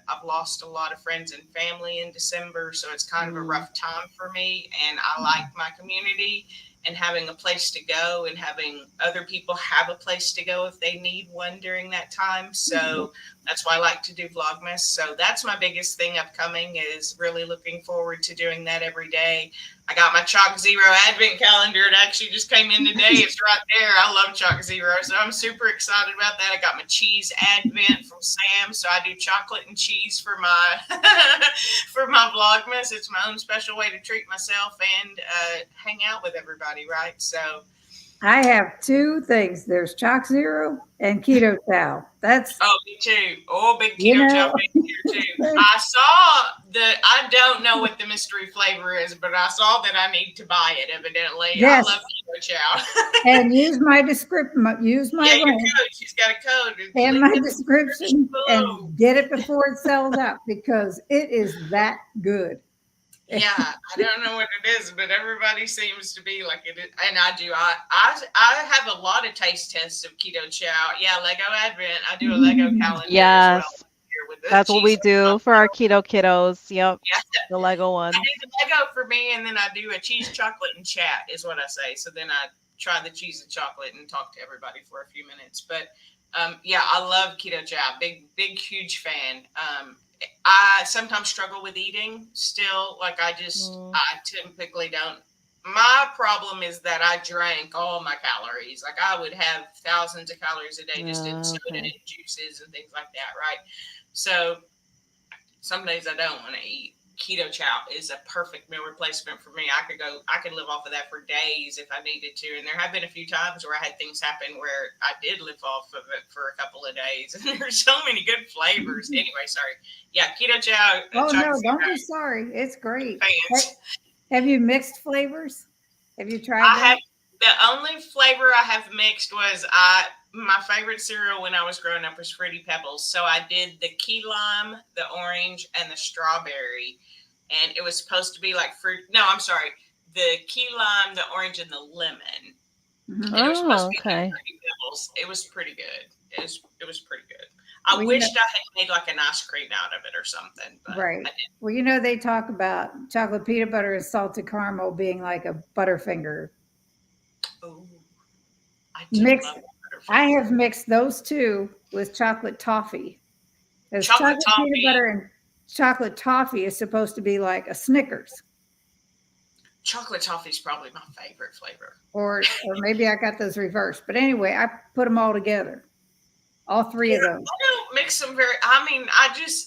I've lost a lot of friends and family in December, so it's kind of a mm, rough time for me. And I like my community and having a place to go and having other people have a place to go if they need one during that time. So that's why I like to do Vlogmas. So that's my biggest thing upcoming is really looking forward to doing that every day. I got my Chalk Zero advent calendar. It actually just came in today. It's right there. I love Chalk Zero. So I'm super excited about that. I got my cheese advent from Sam. So I do chocolate and cheese for my for my Vlogmas. It's my own special way to treat myself and hang out with everybody, right? So I have two things. There's Chalk Zero and Keto Chow. That's, Oh, me too. Oh, big you keto chow know, fan here too. I saw I don't know what the mystery flavor is, but I saw that I need to buy it evidently. I yes. love keto chow. And use my description, use my Yeah, your link code. She's got a code. It's and linked my in the description description below. and get it before it sells out because it is that good. Yeah, I don't know what it is, but everybody seems to be like it is, and I do. I have a lot of taste tests of keto chow. Yeah, Lego Advent. I do a Lego calendar as well Yes, here with the that's what we cheese. do for our keto kiddos. Yep, Yeah, the Lego I ones. do the Lego for me, and then I do a cheese, chocolate, and chat is what I say. So then I try the cheese and chocolate and talk to everybody for a few minutes. But yeah, I love keto chow. Big, huge fan. I sometimes struggle with eating still. Like Mm, I typically don't. My problem is that I drank all my calories. Like I would have thousands of calories a day just in soda okay. and juices and things like that, right? So some days I don't want to eat. Keto chow is a perfect meal replacement for me. I could live off of that for days if I needed to. And there have been a few times where I had things happen where I did live off of it for a couple of days. And there's so many good flavors. Anyway, sorry. Yeah, keto chow, Oh chocolate no, don't zero be sorry. It's great. fans. Have you mixed flavors? Have you tried I have that? the only flavor I have mixed was I my favorite cereal when I was growing up was Fruity Pebbles. So I did the key lime, the orange, and the strawberry, and it was supposed to be like fruit. No, I'm sorry, the key lime, the orange, and the lemon, Mhm. and it was supposed Oh, to be like okay. Fruity Pebbles. It was pretty good. It was pretty good. Well, I you know, wished I had made like an ice cream out of it or something, but right. I didn't. Well, they talk about chocolate peanut butter and salted caramel being like a Butterfinger Ooh, I do mixed. love I Butterfinger. have mixed those two with chocolate toffee. As Chocolate chocolate peanut toffee. butter and chocolate toffee is supposed to be like a Snickers, Chocolate toffee is probably my favorite flavor. or maybe I got those reversed. But anyway, I put them all together, all three Yeah, of those. I don't mix them very. I mean,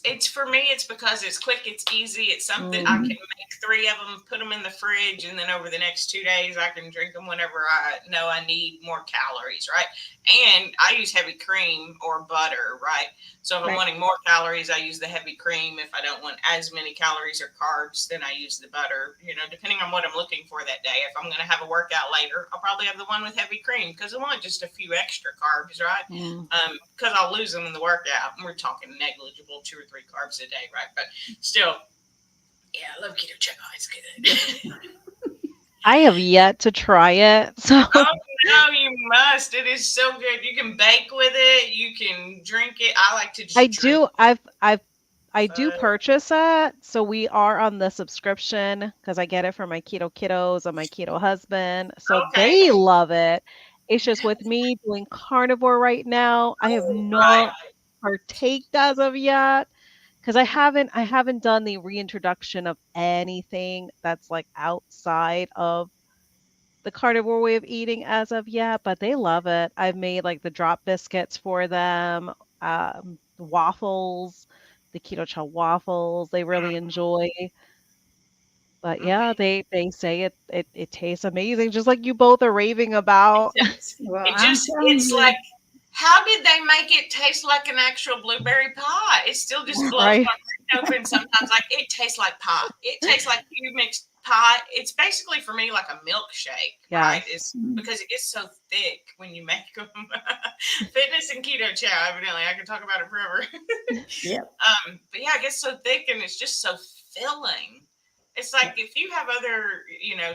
it's for me. It's because it's quick, it's easy, it's something I Mm, can make three of them, put them in the fridge, and then over the next 2 days, I can drink them whenever I know I need more calories, right? And I use heavy cream or butter, right? So if I'm Right. wanting more calories, I use the heavy cream. If I don't want as many calories or carbs, then I use the butter. Depending on what I'm looking for that day. If I'm going to have a workout later, I'll probably have the one with heavy cream because I want just a few extra carbs, right? mm. Because I'll lose them in the workout. And we're talking negligible 2 or 3 carbs a day, right? But still, yeah, I love keto chow. It's good. I have yet to try it, so Oh no, you must. It is so good. You can bake with it. You can drink it. I like to I just drink do. I do it. purchase it. So we are on the subscription because I get it for my keto kiddos and my keto husband. So Okay. they love it. It's just with me doing carnivore right now. I have Right. not partaked as of yet because I haven't done the reintroduction of anything that's like outside of the carnivore way of eating as of yet, but they love it. I've made like the drop biscuits for them, waffles, the keto chow waffles. They really enjoy. But yeah, Mm-hmm. they say it tastes amazing, just like you both are raving about. Well, It I'm just, telling it's like, you, how did they make it taste like an actual blueberry pie? It still just blows Right? my brain open sometimes. Like, it tastes like pie. It tastes like you mixed pie. It's basically for me like a milkshake, right? Yes. It's because it gets so thick when you make them. Fitness and keto chow, evidently. I can talk about it forever. yep. But yeah, it gets so thick and it's just so filling. It's like if you have other,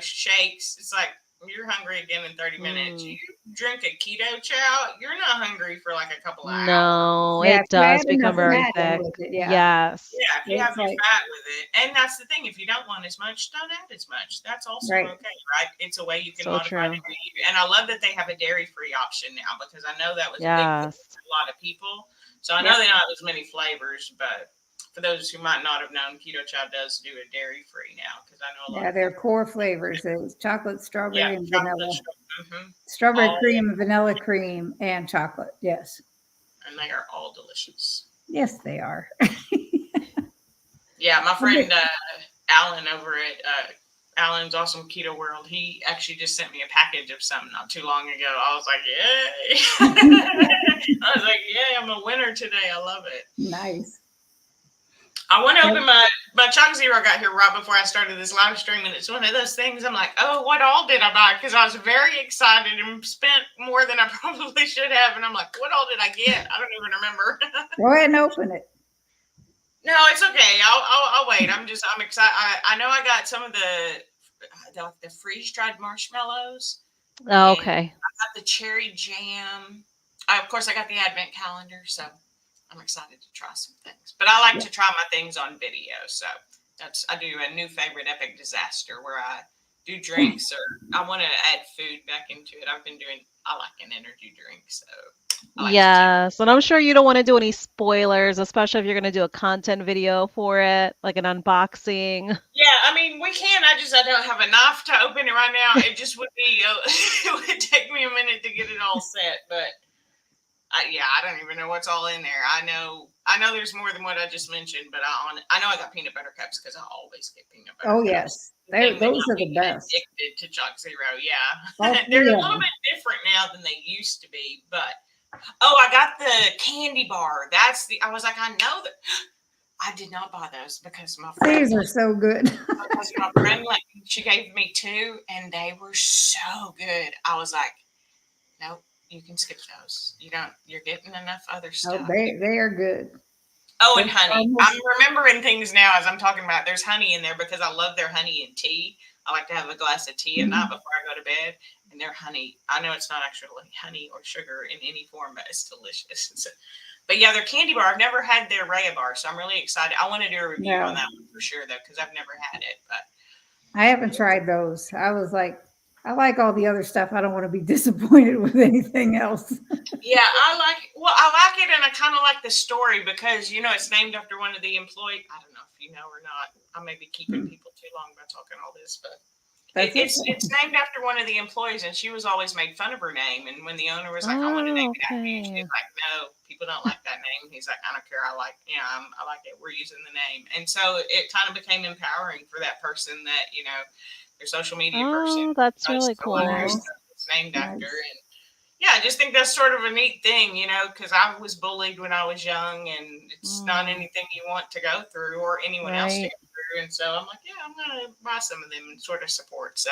shakes, it's like you're hungry again in 30 minutes. You Mm, drink a keto chow, you're not hungry for like a couple of hours. no, Yeah, if it you does add become enough very fat in thick. with it, yeah, Yes. Yeah, if you have it's your like fat with it. And that's the thing. If you don't want as much, don't add as much. That's also right. okay, right? It's a way you can So modify true. the food. And I love that they have a dairy free option now because I know that was a big thing Yes. for a lot of people. So I know Yep. they don't have as many flavors, but for those who might not have known, Keto Chow does do a dairy free now because I know a lot Yeah, of their people. core flavors is chocolate, Yeah, strawberry, and chocolate vanilla. chip. Strawberry All cream, vanilla cream, and chocolate. Yes. and they are all delicious. Yes, they are. Yeah, my I bet- friend Alan over at Alan's Awesome Keto World. He actually just sent me a package of something not too long ago. I was like, yay. I was like, yay, I'm a winner today. I love it. Nice. I want to open my Chalk Zero got here right before I started this live stream, and it's one of those things I'm like, oh, what all did I buy? Because I was very excited and spent more than I probably should have, and I'm like, what all did I get? I don't even remember. Go ahead and open it. No, it's okay. I'll wait. I'm excited. I know I got some of the freeze dried marshmallows. Oh, okay. I got the cherry jam. Of course, I got the advent calendar, so I'm excited to try some things. But I like to try my things on video, so I do a new favorite epic disaster where I do drinks, or I want to add food back into it. I like an energy drink, so I like Yes, and I'm sure you don't want to do any spoilers, especially if you're going to do a content video for it, like an unboxing. Yeah, I mean, we can. I don't have a knife to open it right now. It just would be, it would take me a minute to get it all set. But I don't even know what's all in there. I know there's more than what I just mentioned, but I know I got peanut butter cups because I always get peanut butter. Oh, cups. yes. Those are the best. Addicted to Chalk Zero, yeah. Oh, They're yeah. a little bit different now than they used to be, but I got the candy bar. I was like, I know that. I did not buy those because my friend. These are so good. Because my friend, she gave me 2, and they were so good. I was like, nope, you can skip those. You're getting enough other stuff. Oh, they are good. Oh, and honey. I'm remembering things now as I'm talking about. There's honey in there because I love their honey and tea. I like to have a glass of tea at night before I go to bed. And their honey, I know it's not actually honey or sugar in any form, but it's delicious. But yeah, their candy bar, I've never had their Raya bar, so I'm really excited. I want to do a review on that one for sure, though, because I've never had it. But I haven't tried those. I was like, I like all the other stuff. I don't want to be disappointed with anything else. Yeah, I like it, and I kind of like the story because, it's named after one of the employees. I don't know if you know or not. I may be keeping people too long by talking all this, but it's named after one of the employees, and she was always made fun of her name. And when the owner was like, I want to name it after you, she's like, no, people don't like that name. He's like, I don't care. I like it. We're using the name. And so it kind of became empowering for that person that, their social media person. Oh, that's really cool. It's named after. And yeah, I just think that's sort of a neat thing, because I was bullied when I was young, and it's not anything you want to go through or anyone else to go through. And so I'm like, yeah, I'm going to buy some of them and sort of support. So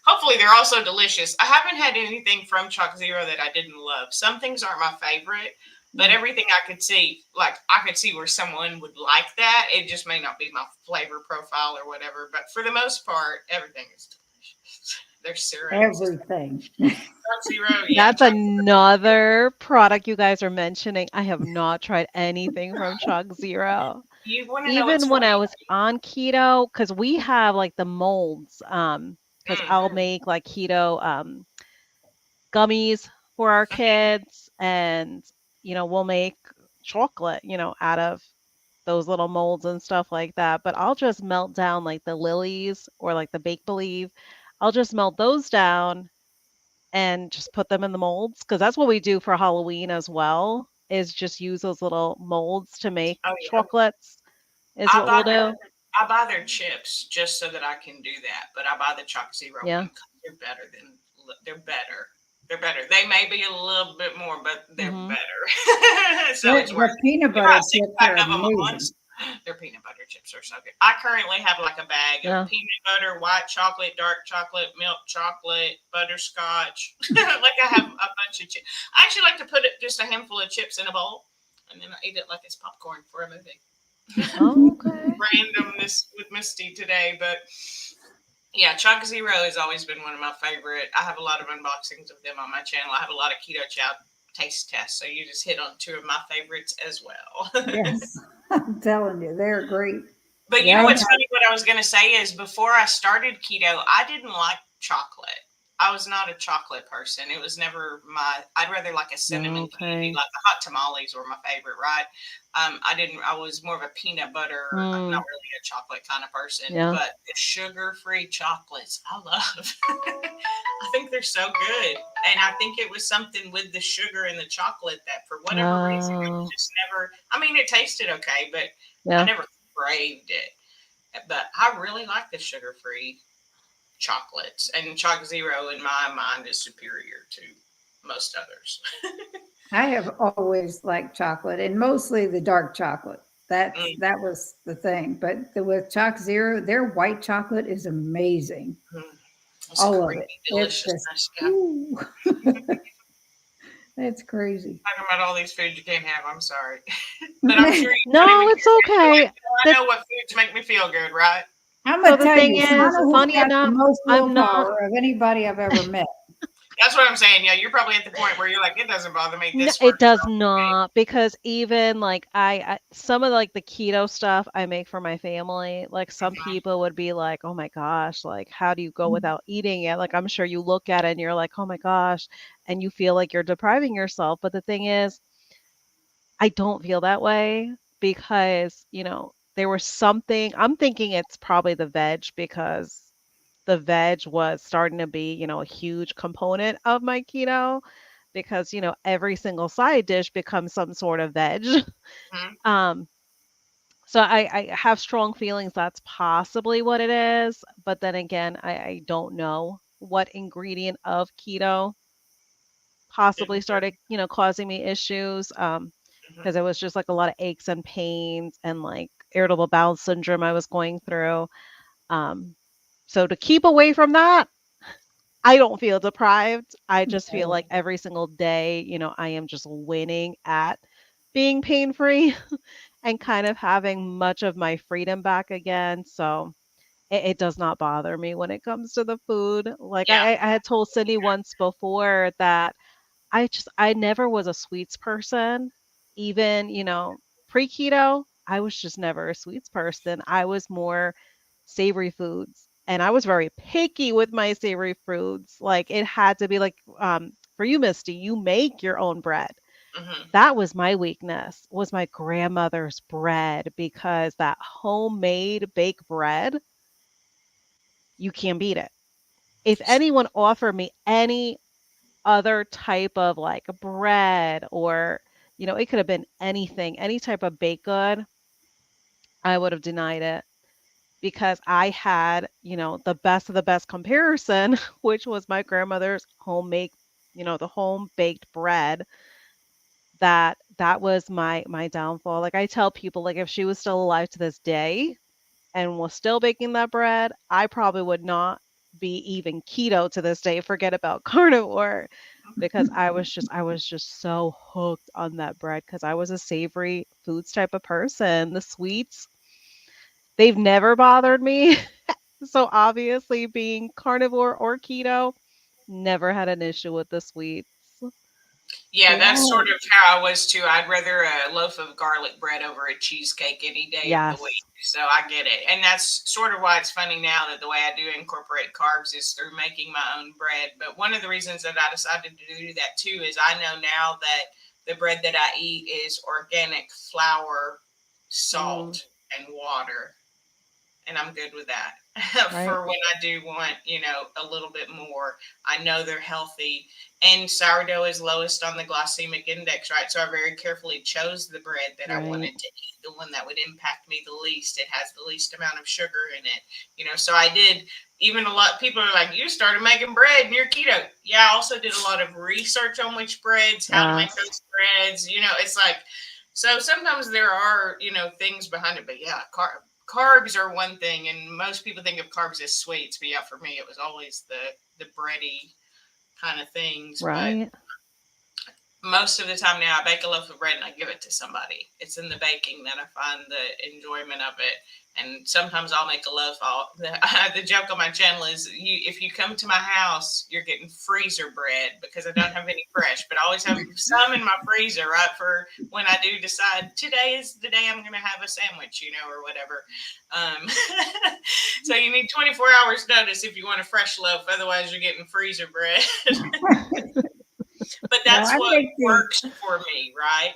hopefully they're also delicious. I haven't had anything from Chalk Zero that I didn't love. Some things aren't my favorite, but everything I could see where someone would like that. It just may not be my flavor profile or whatever. But for the most part, everything is delicious. There's syrup. Everything. Zero, yeah. That's another product you guys are mentioning. I have not tried anything from Chalk Zero. Even when I was on keto, because we have like the molds, because I'll make like keto gummies for our kids, and we'll make chocolate, out of those little molds and stuff like that. But I'll just melt down like the lilies or like the Bake Believe. I'll just melt those down and just put them in the molds, because that's what we do for Halloween as well, is just use those little molds to make chocolates is what we'll do. I buy their chips just so that I can do that, but I buy the Chalk Zero one because they're better. They're better. They may be a little bit more, but they're better. So it's worth peanut butter chips are amazing. Their peanut butter chips are so good. I currently have like a bag of peanut butter, white chocolate, dark chocolate, milk chocolate, butterscotch. Like I have a bunch of chips. I actually like to put just a handful of chips in a bowl, and then I eat it like it's popcorn for a movie. Okay. Randomness with Misty today, but yeah, Chalk Zero has always been one of my favorite. I have a lot of unboxings of them on my channel. I have a lot of keto chow taste tests, so you just hit on 2 of my favorites as well. Yes, I'm telling you, they're great. But you know what's funny? What I was going to say is before I started keto, I didn't like chocolate. I was not a chocolate person. It was never I'd rather like a cinnamon candy, like the hot tamales were my favorite, right? I was more of a peanut butter, I'm not really a chocolate kind of person, but the sugar-free chocolates, I love. I think they're so good. And I think it was something with the sugar and the chocolate that for whatever reason, it was just never, it tasted okay, but I never craved it. But I really like the sugar-free chocolates, and Chalk Zero in my mind is superior to most others. I have always liked chocolate, and mostly the dark chocolate. That was the thing. But with Chalk Zero, their white chocolate is amazing. Mm-hmm. It's a All of creamy it. It's just, deliciousness. Yeah. ooh, it's crazy. Talking about all these foods you can't have. I'm sorry, but I'm sure you don't No, even it's care. You're like, okay. I The know what foods make me feel good, right? I'm So gonna the tell thing you, is, Shauna has funny got the enough, most I'm not. willpower of anybody I've ever met. That's what I'm saying. Yeah, you're probably at the point where you're like, it doesn't bother me. No, This it works. does Okay. not because even like I some of like the keto stuff I make for my family, like some Mhm. people would be like, "Oh my gosh, like how do you go without eating it?" Like I'm sure you look at it and you're like, "Oh my gosh," and you feel like you're depriving yourself. But the thing is, I don't feel that way because, there was something I'm thinking it's probably the veg because the veg was starting to be, a huge component of my keto because, every single side dish becomes some sort of veg. Mhm. Um, so I have strong feelings that's possibly what it is, but then again, I don't know what ingredient of keto possibly started, causing me issues. Mhm. Because it was just like a lot of aches and pains and like irritable bowel syndrome I was going through. Um, so to keep away from that, I don't feel deprived. I just feel No. like every single day, I am just winning at being pain free and kind of having much of my freedom back again. So it does not bother me when it comes to the food. Like Yeah. I had told Cindy once before that I never was a sweets person. Even, pre-keto, I was just never a sweets person. I was more savory foods. And I was very picky with my savory foods. Like it had to be like for you, Misty, you make your own bread. Hmm. That was my weakness, was my grandmother's bread because that homemade baked bread, you can't beat it. If anyone offered me any other type of like bread or, it could have been anything, any type of baked good, I would have denied it because I had, the best of the best comparison, which was my grandmother's homemade, the home baked bread. That was my downfall. Like I tell people, like if she was still alive to this day and was still baking that bread, I probably would not be even keto to this day. Forget about carnivore because I was just so hooked on that bread because I was a savory foods type of person. The sweets, they've never bothered me. So obviously being carnivore or keto, never had an issue with the sweets. Yeah, that's Yeah. sort of how I was too. I'd rather a loaf of garlic bread over a cheesecake any day of the week. Yes. So I get it. And that's sort of why it's funny now that the way I do incorporate carbs is through making my own bread. But one of the reasons that I decided to do that too is I know now that the bread that I eat is organic flour, Mm, salt, and water, and I'm good with that. right. For when I do want, a little bit more, I know they're healthy. And sourdough is lowest on the glycemic index, right? So I very carefully chose the bread that I Right. wanted to eat, the one that would impact me the least. It has the least amount of sugar in it, So I did. Even a lot of people are like, you started making bread and you're keto. Yeah, I also did a lot of research on which breads, how to make Yes. those breads. It's like, so sometimes there are, things behind it, but yeah, carbs are one thing, and most people think of carbs as sweets, but yeah, for me it was always the bready kind of things. But Right. most of the time now, I bake a loaf of bread and I give it to somebody. It's in the baking that I find the enjoyment of it. And sometimes I'll make a loaf. The joke on my channel is, if you come to my house, you're getting freezer bread because I don't have any fresh, but I always have some in my freezer, right, for when I do decide today is the day I'm going to have a sandwich, or whatever. Um, so you need 24 hours notice if you want a fresh loaf. Otherwise, you're getting freezer bread. But Well, that's I what make the works for me, right?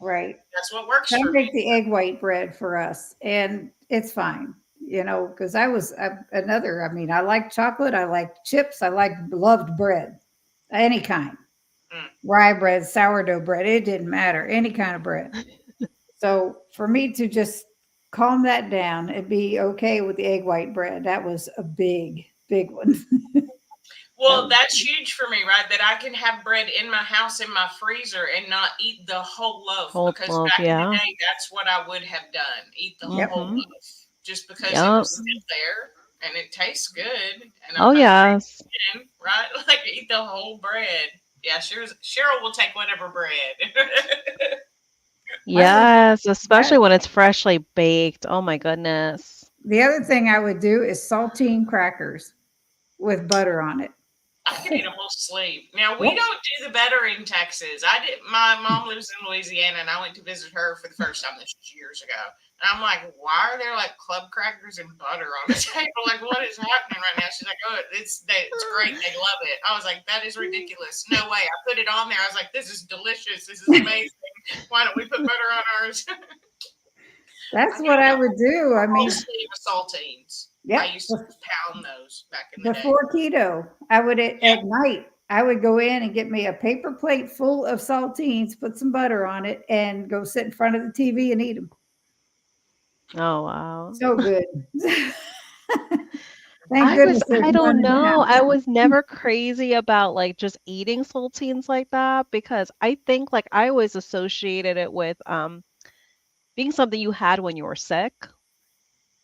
right. That's what works I for me. make the egg white bread for us, and it's fine, because another. I mean, I like chocolate. I like chips. I loved bread, any kind, Mm. rye bread, sourdough bread. It didn't matter, any kind of bread. So for me to just calm that down and be okay with the egg white bread, that was a big, big one. Well, that's huge for me, right? That I can have bread in my house in my freezer and not eat the whole loaf, Whole because loaf, back in the yeah. day, that's what I would have done. Eat the Yep. whole Mm-hmm. loaf just because it Yep. was still there and it tastes good and Oh I'm hungry yes. again, right? Like eat the whole bread. Yeah, Cheryl will take whatever bread. I would, Yes, yeah. especially when it's freshly baked. Oh my goodness. The other thing I would do is saltine crackers with butter on it. I could eat a whole sleeve. Now we Yep. don't do the butter in Texas. I did. My mom lives in Louisiana, and I went to visit her for the first time. This was years ago, and I'm like, "Why are there like club crackers and butter on the table? Like, what is happening right now?" She's like, "Oh, it's great. They love it." I was like, "That is ridiculous. No way." I put it on there. I was like, "This is delicious. This is amazing. Why don't we put butter on ours?" I That's could what eat I a would do. I whole mean, sleeve of saltines. I yep. used to pound those back in the day. Before keto, I would Yeah. at night, I would go in and get me a paper plate full of saltines, put some butter on it, and go sit in front of the TV and eat them. Oh wow. So good. Thank goodness there's I none don't in the know. house. I was never crazy about like just eating saltines like that because I think like I always associated it with being something you had when you were sick.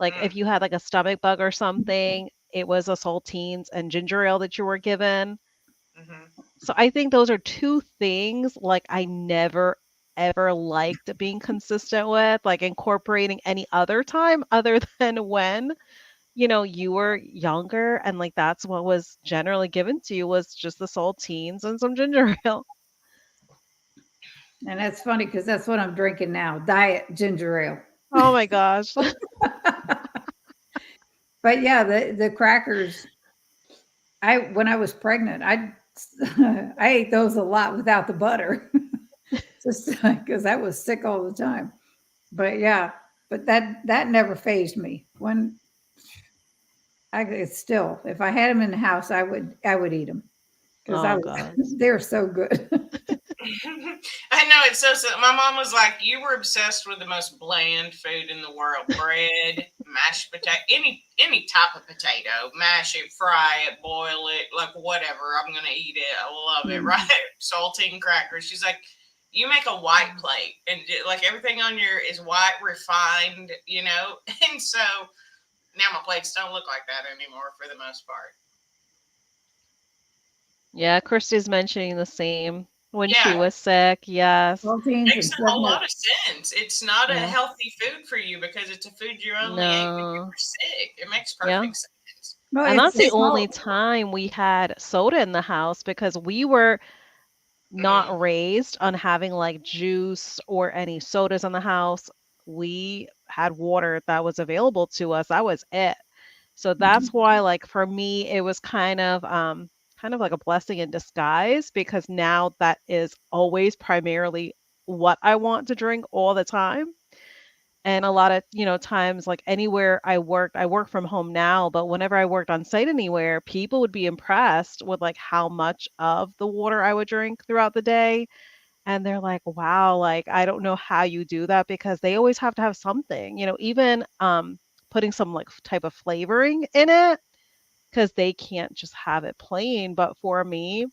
Like if Mm, you had like a stomach bug or something, it was a saltines and ginger ale that you were given. hmm So I think those are two things like I never ever liked being consistent with, like incorporating any other time other than when, you were younger and like that's what was generally given to you was just the saltines and some ginger ale. And that's funny because that's what I'm drinking now, diet ginger ale. Oh my gosh. But yeah, the crackers, when I was pregnant, I ate those a lot without the butter. Just because I was sick all the time. But yeah, but that never phased me. When it's still, if I had them in the house, I would eat them because Oh gosh. they're so good. I know it's so. My mom was like, "You were obsessed with the most bland food in the world: bread, mashed potato, any type of potato. Mash it, fry it, boil it, like whatever. I'm gonna eat it. I love it. Right? Saltine crackers." She's like, "You make a white plate, and like everything on your is white, refined, And so now my plates don't look like that anymore for the most part. Yeah, Christy's mentioning the same when she Yeah, was sick. Yes. Saltines makes and a whole Submit. lot of sense. It's not a Yeah. healthy food for you because it's a food you only ate when you No. were sick. It makes Yeah. perfect sense. Well, And it's that's the the only salt. time we had soda in the house because we were Mm, not raised on having like juice or any sodas in the house. We had water that was available to us. That was it. So that's why like for me it was kind of like a blessing in disguise because now that is always primarily what I want to drink all the time. And a lot of, times like anywhere I work from home now, but whenever I worked on site anywhere, people would be impressed with like how much of the water I would drink throughout the day. And they're like, wow, like I don't know how you do that because they always have to have something, even putting some like type of flavoring in it because they can't just have it plain. But for me,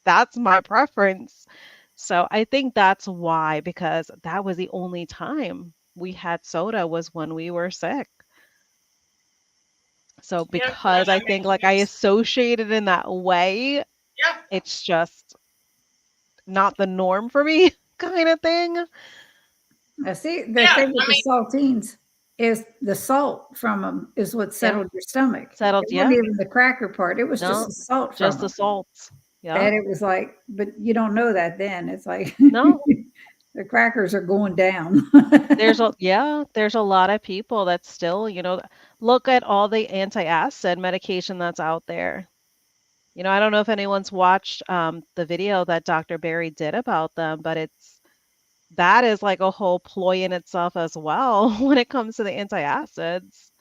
that's my preference. So I think that's why, because that was the only time we had soda was when we were sick. So yeah, no, because I that think makes like I sense. associate it in that way, Yeah, it's just not the norm for me kind of thing. Now, see, the yeah. thing with I the mean, saltines is the salt from them is what Yeah. settled your stomach. Settled, It wasn't yeah. even the cracker part. It was just No, the salt from just the them. salts. Yeah. And it was like, but you don't know that then. It's like No, the crackers are going down. there's a lot of people that still, look at all the anti-acid medication that's out there. I don't know if anyone's watched the video that Dr. Barry did about them, but that is like a whole ploy in itself as well when it comes to the antacids.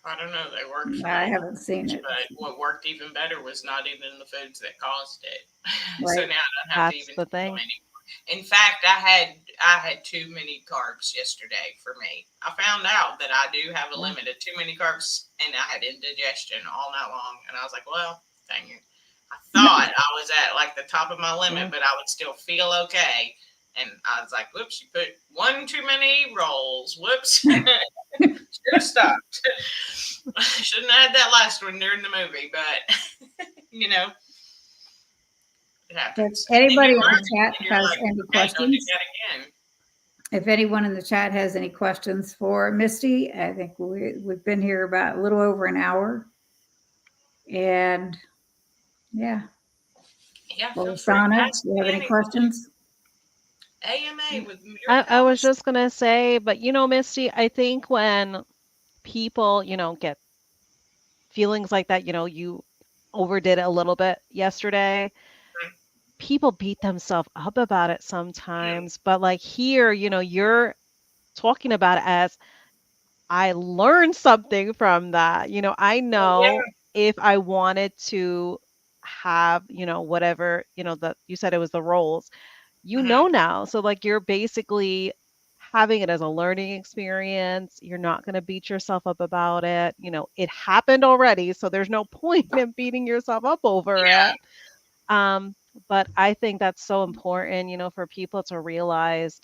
I don't know. They worked for I me, haven't seen it. but what worked even better was not even the foods that caused it. So Right. now I don't have to That's even the take them thing. anymore. In fact, I had too many carbs yesterday for me. I found out that I do have a limit of too many carbs, and I had indigestion all night long. And I was like, well, dang it. I thought I was at like the top of my limit, but I would still feel okay. And I was like, whoops, you put one too many rolls. Whoops. Should have stopped. Shouldn't have had that last one during the movie, but you know, it If happens. anybody in And the chat you're has like, any okay, don't do questions, that again. if anyone in the chat has any questions for Misty, I think we've been here about a little over an hour. And yeah. Yeah. Well, Feel free to Shauna, ask do you have any anything. questions? AMA with your I was pals. just gonna say, but Misty, I think when people, get feelings like that, you overdid it a little bit yesterday, people beat themselves up about it sometimes. But like here, you're talking about it as I learned something from that. I Oh, know yeah. if I wanted to have, whatever, that you said it was the roles, now. So like you're basically having it as a learning experience. You're not going to beat yourself up about it. It happened already, so there's no point in beating yourself up over Yeah. it. But I think that's so important, for people to realize,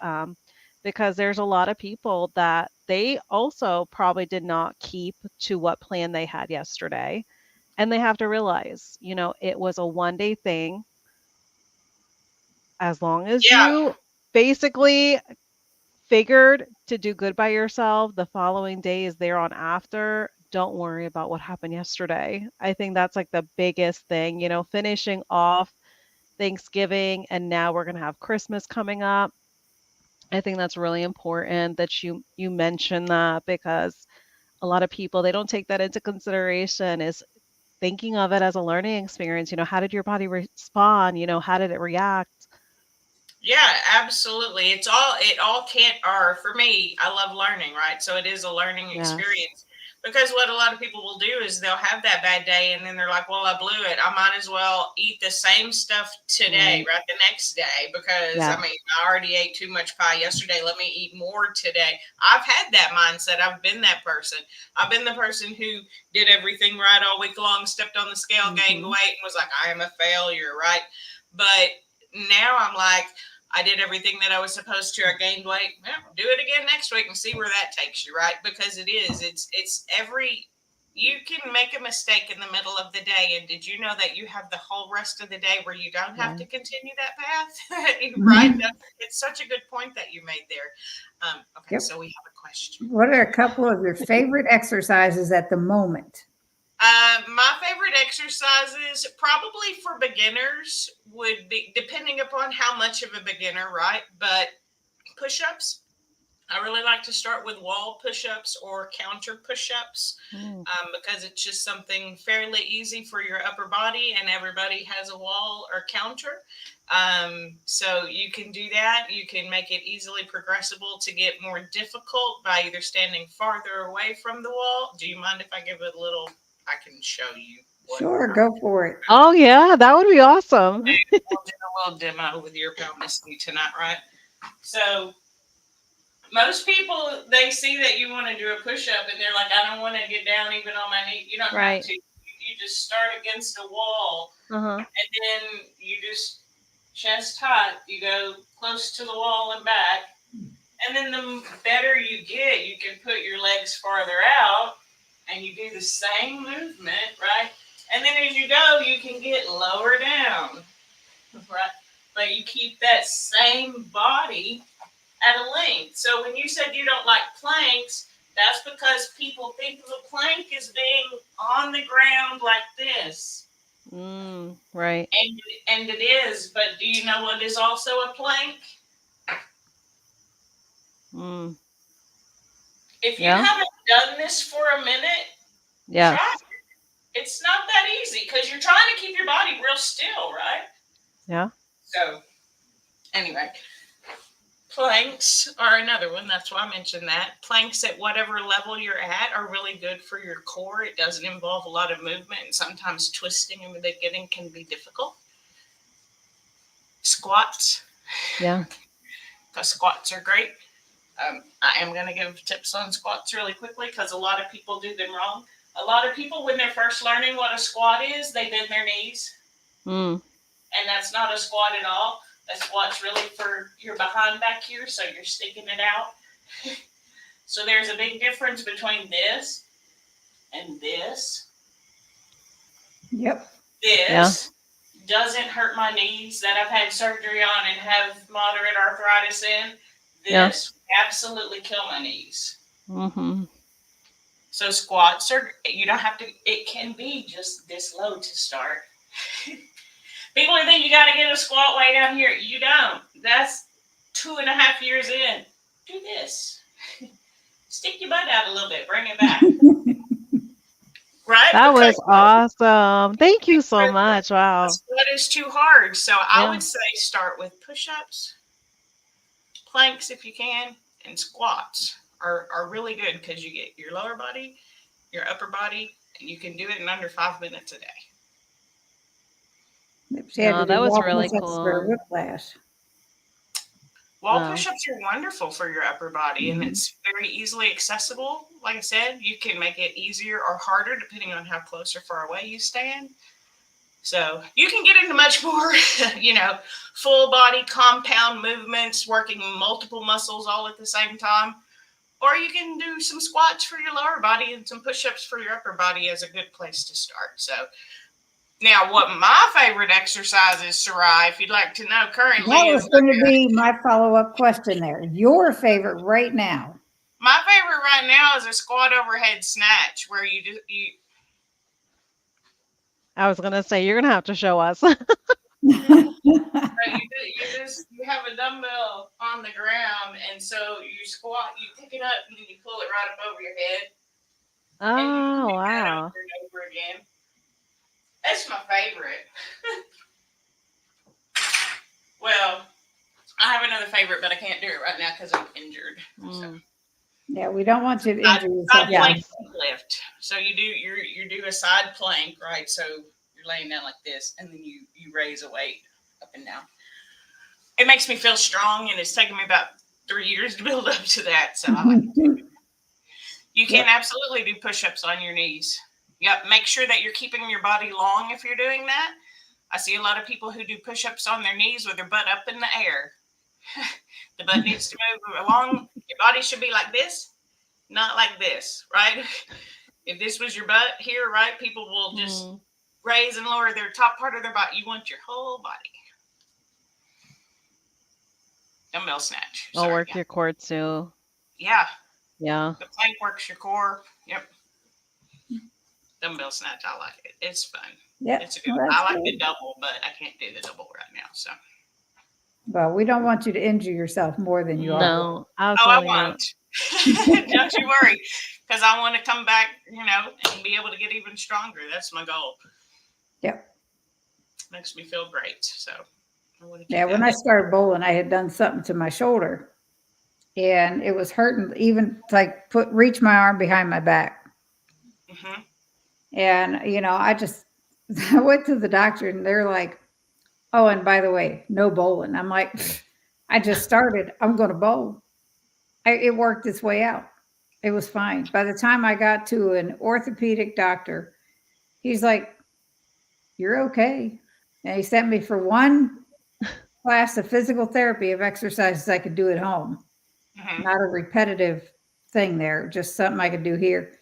because there's a lot of people that they also probably did not keep to what plan they had yesterday. And they have to realize, it was a 1 day thing. As long as Yeah. you basically figured to do good by yourself the following days there on after, don't worry about what happened yesterday. I think that's like the biggest thing, finishing off Thanksgiving, and now we're going to have Christmas coming up. I think that's really important that you mention that, because a lot of people, they don't take that into consideration, is thinking of it as a learning experience. How did your body respond? How did it react? Yeah, absolutely. It all can't, or for me, I love learning, right? So it is a learning Yes. experience, because what a lot of people will do is they'll have that bad day and then they're like, well, I blew it. I might as well eat the same stuff today, Right. right? The next day, because I Yes. mean, I already ate too much pie yesterday. Let me eat more today. I've had that mindset. I've been that person. I've been the person who did everything right all week long, stepped on the scale, gained Mhm. weight, and was like, I am a failure, right? But now I'm like, I did everything that I was supposed to. I gained weight. Well, do it again next week and see where that takes you, right? Because it's every, you can make a mistake in the middle of the day. And did you know that you have the whole rest of the day where you don't have Yeah. to continue that path? Right? It's such a good point that you made there. Okay, Yep. so we have a question. What are a couple of your favorite exercises at the moment? My favorite exercises, probably for beginners, would be, depending upon how much of a beginner, right? But push-ups. I really like to start with wall push-ups or counter push-ups, Mm. because it's just something fairly easy for your upper body, and everybody has a wall or counter. So you can do that. You can make it easily progressible to get more difficult by either standing farther away from the wall. Do you mind if I give it a little? I can show you what. Sure, go for it. Oh yeah, that would be awesome. We'll do a little demo with your pal Misty tonight, right? So most people, they see that you want to do a push-up and they're like, I don't want to get down even on my knee. You don't have Right. to. You just start against a wall, Uh-huh. and then you just chest high. You go close to the wall and back. And then the better you get, you can put your legs farther out and you do the same movement, right? And then as you go, you can get lower down, right? But you keep that same body at a length. So when you said you don't like planks, that's because people think of a plank as being on the ground like this. Right. And it is, but do you know what is also a plank? Mm. If you Yeah. haven't done this for a minute, try Yes. it. It's not that easy because you're trying to keep your body real still, right? Yeah. So anyway, planks are another one. That's why I mentioned that. Planks at whatever level you're at are really good for your core. It doesn't involve a lot of movement, and sometimes twisting in the beginning can be difficult. Squats. Yeah. because squats are great. I am going to give tips on squats really quickly because a lot of people do them wrong. A lot of people, when they're first learning what a squat is, they bend their knees. Mm. And that's not a squat at all. A squat's really for your behind back here, so you're sticking it out. So there's a big difference between this and this. Yep. This doesn't hurt my knees that I've had surgery on and have moderate arthritis in. This absolutely kill my knees. Mm-hmm. So squats are, you don't have to, it can be just this low to start. People think you got to get a squat way down here. You don't. That's 2.5 years in. Do this. Stick your butt out a little bit. Bring it back. Right? That was Because awesome. Thank you so much. Wow. the squat is too hard. So I Yeah. would say start with push-ups, planks if you can, and squats are really good because you get your lower body, your upper body, and you can do it in under 5 minutes a day. She had No, to that do was wall really push-ups for cool. whiplash. Wall Wow. push-ups are wonderful for your upper body, and it's very easily accessible. Like I said, you can make it easier or harder depending on how close or far away you stand. So you can get into much more, full body compound movements, working multiple muscles all at the same time. Or you can do some squats for your lower body and some push-ups for your upper body as a good place to start. So now what my favorite exercise is, Sarai, if you'd like to know currently, That is was going to be my follow-up question there. Your favorite right now. my favorite right now is a squat overhead snatch where you I was gonna say you're gonna have to show us. you have a dumbbell on the ground, and so you squat, you pick it up, and then you pull it right up over your head. And you Oh, do that wow. over and over again. That's my favorite. Well, I have another favorite, but I can't do it right now because I'm injured. So. Mm. Yeah, we don't want you to Side injure yourself. plank lift. So you do a side plank, right? So you're laying down like this, and then you raise a weight up and down. It makes me feel strong, and it's taken me about 3 years to build up to that. So I like it. You can absolutely do push-ups on your knees. Yep. Make sure that you're keeping your body long if you're doing that. I see a lot of people who do push-ups on their knees with their butt up in the air. The butt needs to move along. Your body should be like this, not like this, right? If this was your butt here, right, people will just raise and lower their top part of their body. You want your whole body. Dumbbell snatch. I'll work your core too. Yeah. Yeah. The plank works your core. Yep. Dumbbell snatch, I like it. It's fun. Yep. It's a good one. I like the double, but I can't do the double right now. So. Well, we don't want you to injure yourself more than you are. No, absolutely I won't. Don't you worry, because I want to come back, and be able to get even stronger. That's my goal. Yep. Makes me feel great. So. When I started bowling, I had done something to my shoulder, and it was hurting. Even like reach my arm behind my back. Mm-hmm. And I went to the doctor, and they're like, "Oh, and by the way, no bowling." I'm like, "I just started. I'm going to bowl." It worked its way out. It was fine. By the time I got to an orthopedic doctor, he's like, "You're okay," and he sent me for one class of physical therapy of exercises I could do at home. Mm-hmm. Not a repetitive thing there, just something I could do here.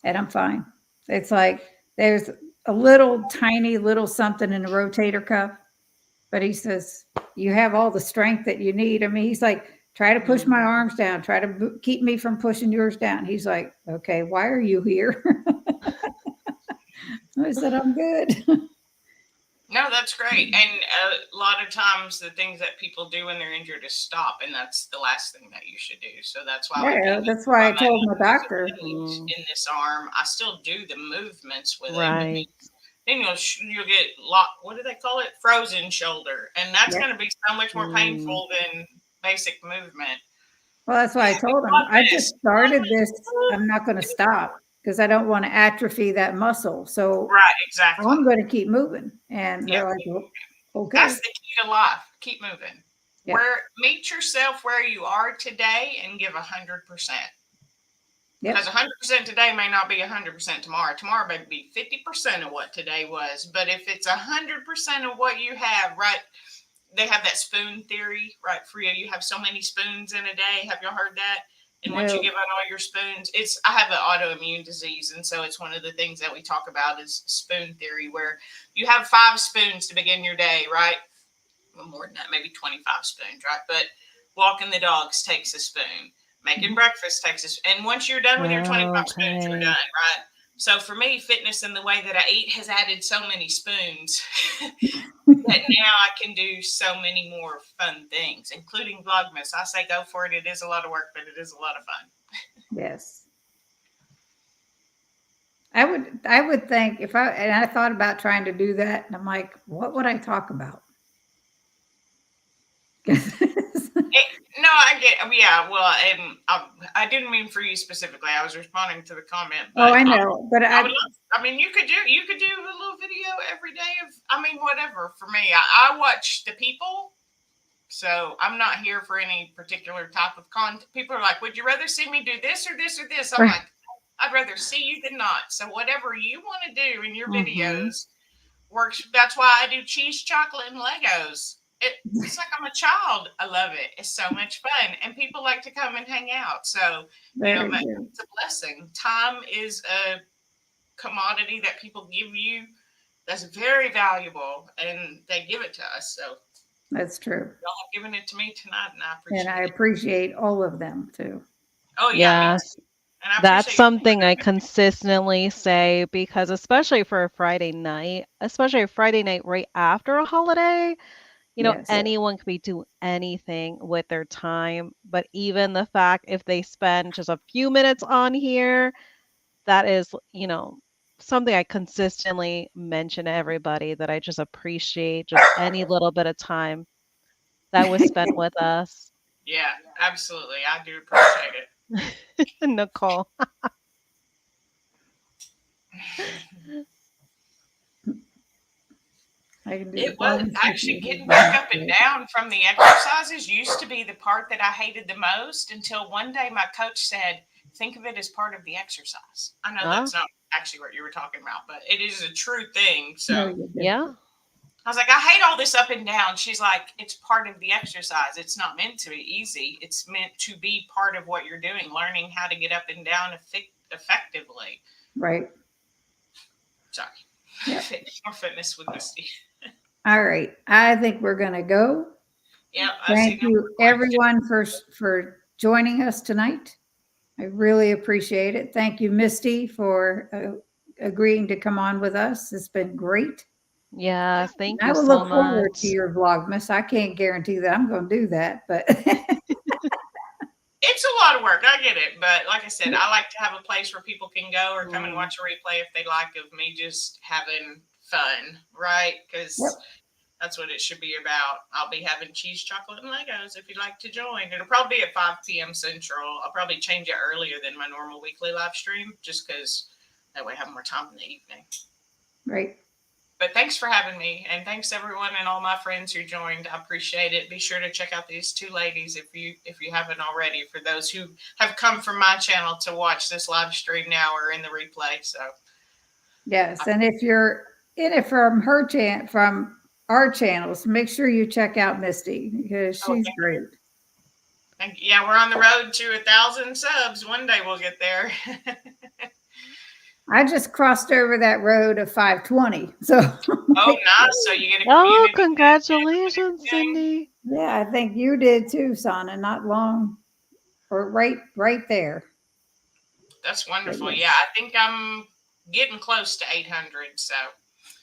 And I'm fine. It's like there's a tiny little something in the rotator cuff, but he says, you have all the strength that you need. I mean, he's like, try to push my arms down, try to keep me from pushing yours down. He's like, okay, why are you here? I said, I'm good. No, that's great. And a lot of times the things that people do when they're injured is stop, and that's the last thing that you should do. So that's why that's why I told my doctor in this arm, I still do the movements with right. it. Then you'll get what do they call it? Frozen shoulder, and that's going to be so much more painful than basic movement. Well, that's why I told him I just started this. I'm not going to stop, because I don't want to atrophy that muscle. So right, exactly. I'm going to keep moving. And they're like, well, Okay. That's the key to life. Keep moving. Yeah. Meet yourself where you are today and give 100%. Yep. Because 100% today may not be 100% tomorrow. Tomorrow may be 50% of what today was. But if it's 100% of what you have, right? They have that spoon theory, right? Freya, you have so many spoons in a day. Have y'all heard that? And once you No. give out all your spoons, I have an autoimmune disease. And so it's one of the things that we talk about is spoon theory, where you have 5 spoons to begin your day, right? Well, more than that, maybe 25 spoons, right? But walking the dogs takes a spoon. Making breakfast takes a spoon. And once you're done with your 25 spoons, you're done, right? So for me, fitness and the way that I eat has added so many spoons that now I can do so many more fun things, including Vlogmas. I say go for it. It is a lot of work, but it is a lot of fun. Yes. I would think and I thought about trying to do that, and I'm like, what would I talk about? No, I get. Yeah, well, and I didn't mean for you specifically. I was responding to the comment. But I know, but I would love. I mean, you could do a little video every day of. I mean, whatever. For me, I watch the people. So I'm not here for any particular type of content. People are like, would you rather see me do this or this or this? I'm like, I'd rather see you than not. So whatever you want to do in your videos works. That's why I do cheese, chocolate, and Legos. It's like I'm a child. I love it. It's so much fun. And people like to come and hang out. So, it's a blessing. Time is a commodity that people give you that's very valuable, and they give it to us. So that's true. Y'all have given it to me tonight, and I appreciate it. And I appreciate all of them too. Oh, yeah. Yes. That's something I consistently say, because especially for a Friday night right after a holiday, anyone can be doing anything with their time. But even the fact if they spend just a few minutes on here, that is, something I consistently mention to everybody, that I just appreciate just any little bit of time that was spent with us. Yeah, absolutely. I do appreciate it. Nicole. It was actually getting back up and down from the exercises used to be the part that I hated the most, until one day my coach said, think of it as part of the exercise. I know that's not actually what you were talking about, but it is a true thing. So yeah. I was like, I hate all this up and down. She's like, it's part of the exercise. It's not meant to be easy. It's meant to be part of what you're doing, learning how to get up and down effectively. Right. Sorry. Yep. More fitness with Misty. All right. I think we're going to go. Yeah. Thank you, everyone, for joining us tonight. I really appreciate it. Thank you, Misty, for agreeing to come on with us. It's been great. Yes, thank you so much. I will look forward to your Vlogmas. I can't guarantee that I'm going to do that, but it's a lot of work. I get it. But like I said, I like to have a place where people can go or come and watch a replay if they like, of me just having fun, right? Because that's what it should be about. I'll be having cheese, chocolate, and Legos if you'd like to join. It'll probably be at 5 p.m. Central. I'll probably change it earlier than my normal weekly live stream, just because that way I have more time in the evening. Right. But thanks for having me, and thanks everyone and all my friends who joined. I appreciate it. Be sure to check out these 2 ladies if you haven't already, for those who have come from my channel to watch this live stream now or in the replay. So yes, and if you're in it from from our channels, make sure you check out Misty, because she's great. Thank you. Yeah, we're on the road to 1,000 subs. One day we'll get there. I just crossed over that road of 520. So nice. So you get a community. Congratulations, Cindy. Yeah, I think you did too, Sana, not long, or right there. That's wonderful. Yeah, I think I'm getting close to 800. So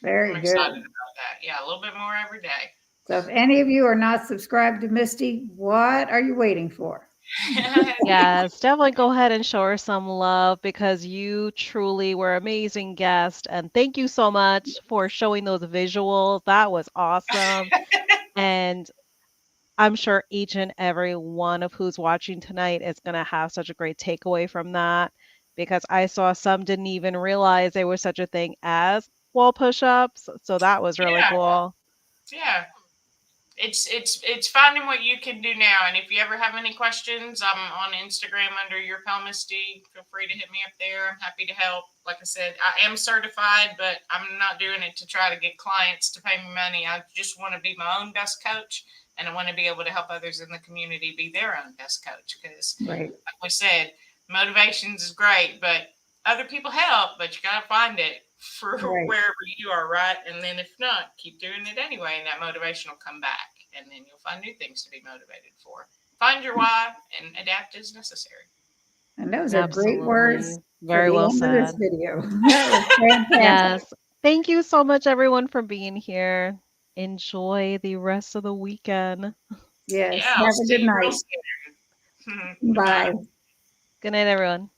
very I'm good excited about that. Yeah, a little bit more every day. So if any of you are not subscribed to Misty, what are you waiting for? Yes, definitely go ahead and show her some love, because you truly were amazing guest, and thank you so much for showing those visuals. That was awesome. And I'm sure each and every one of who's watching tonight is going to have such a great takeaway from that, because I saw some didn't even realize there was such a thing as wall push-ups. So that was really cool. Yeah. It's finding what you can do now. And if you ever have any questions, I'm on Instagram under Your Pal Misty. Feel free to hit me up there. I'm happy to help. Like I said, I am certified, but I'm not doing it to try to get clients to pay me money. I just want to be my own best coach, and I want to be able to help others in the community be their own best coach. Because, Right. like we said, motivations is great, but other people help, but you got to find it for Right. wherever you are, right? And then if not, keep doing it anyway, and that motivation will come back, and then you'll find new things to be motivated for. Find your why and adapt as necessary. And those are great words Absolutely. for Very the well end of this said. video. That was fantastic. Yes. Thank you so much, everyone, for being here. Enjoy the rest of the weekend. Yes. Yeah, I'll Have a see good you real night. soon. Goodbye. Bye. Good night, everyone.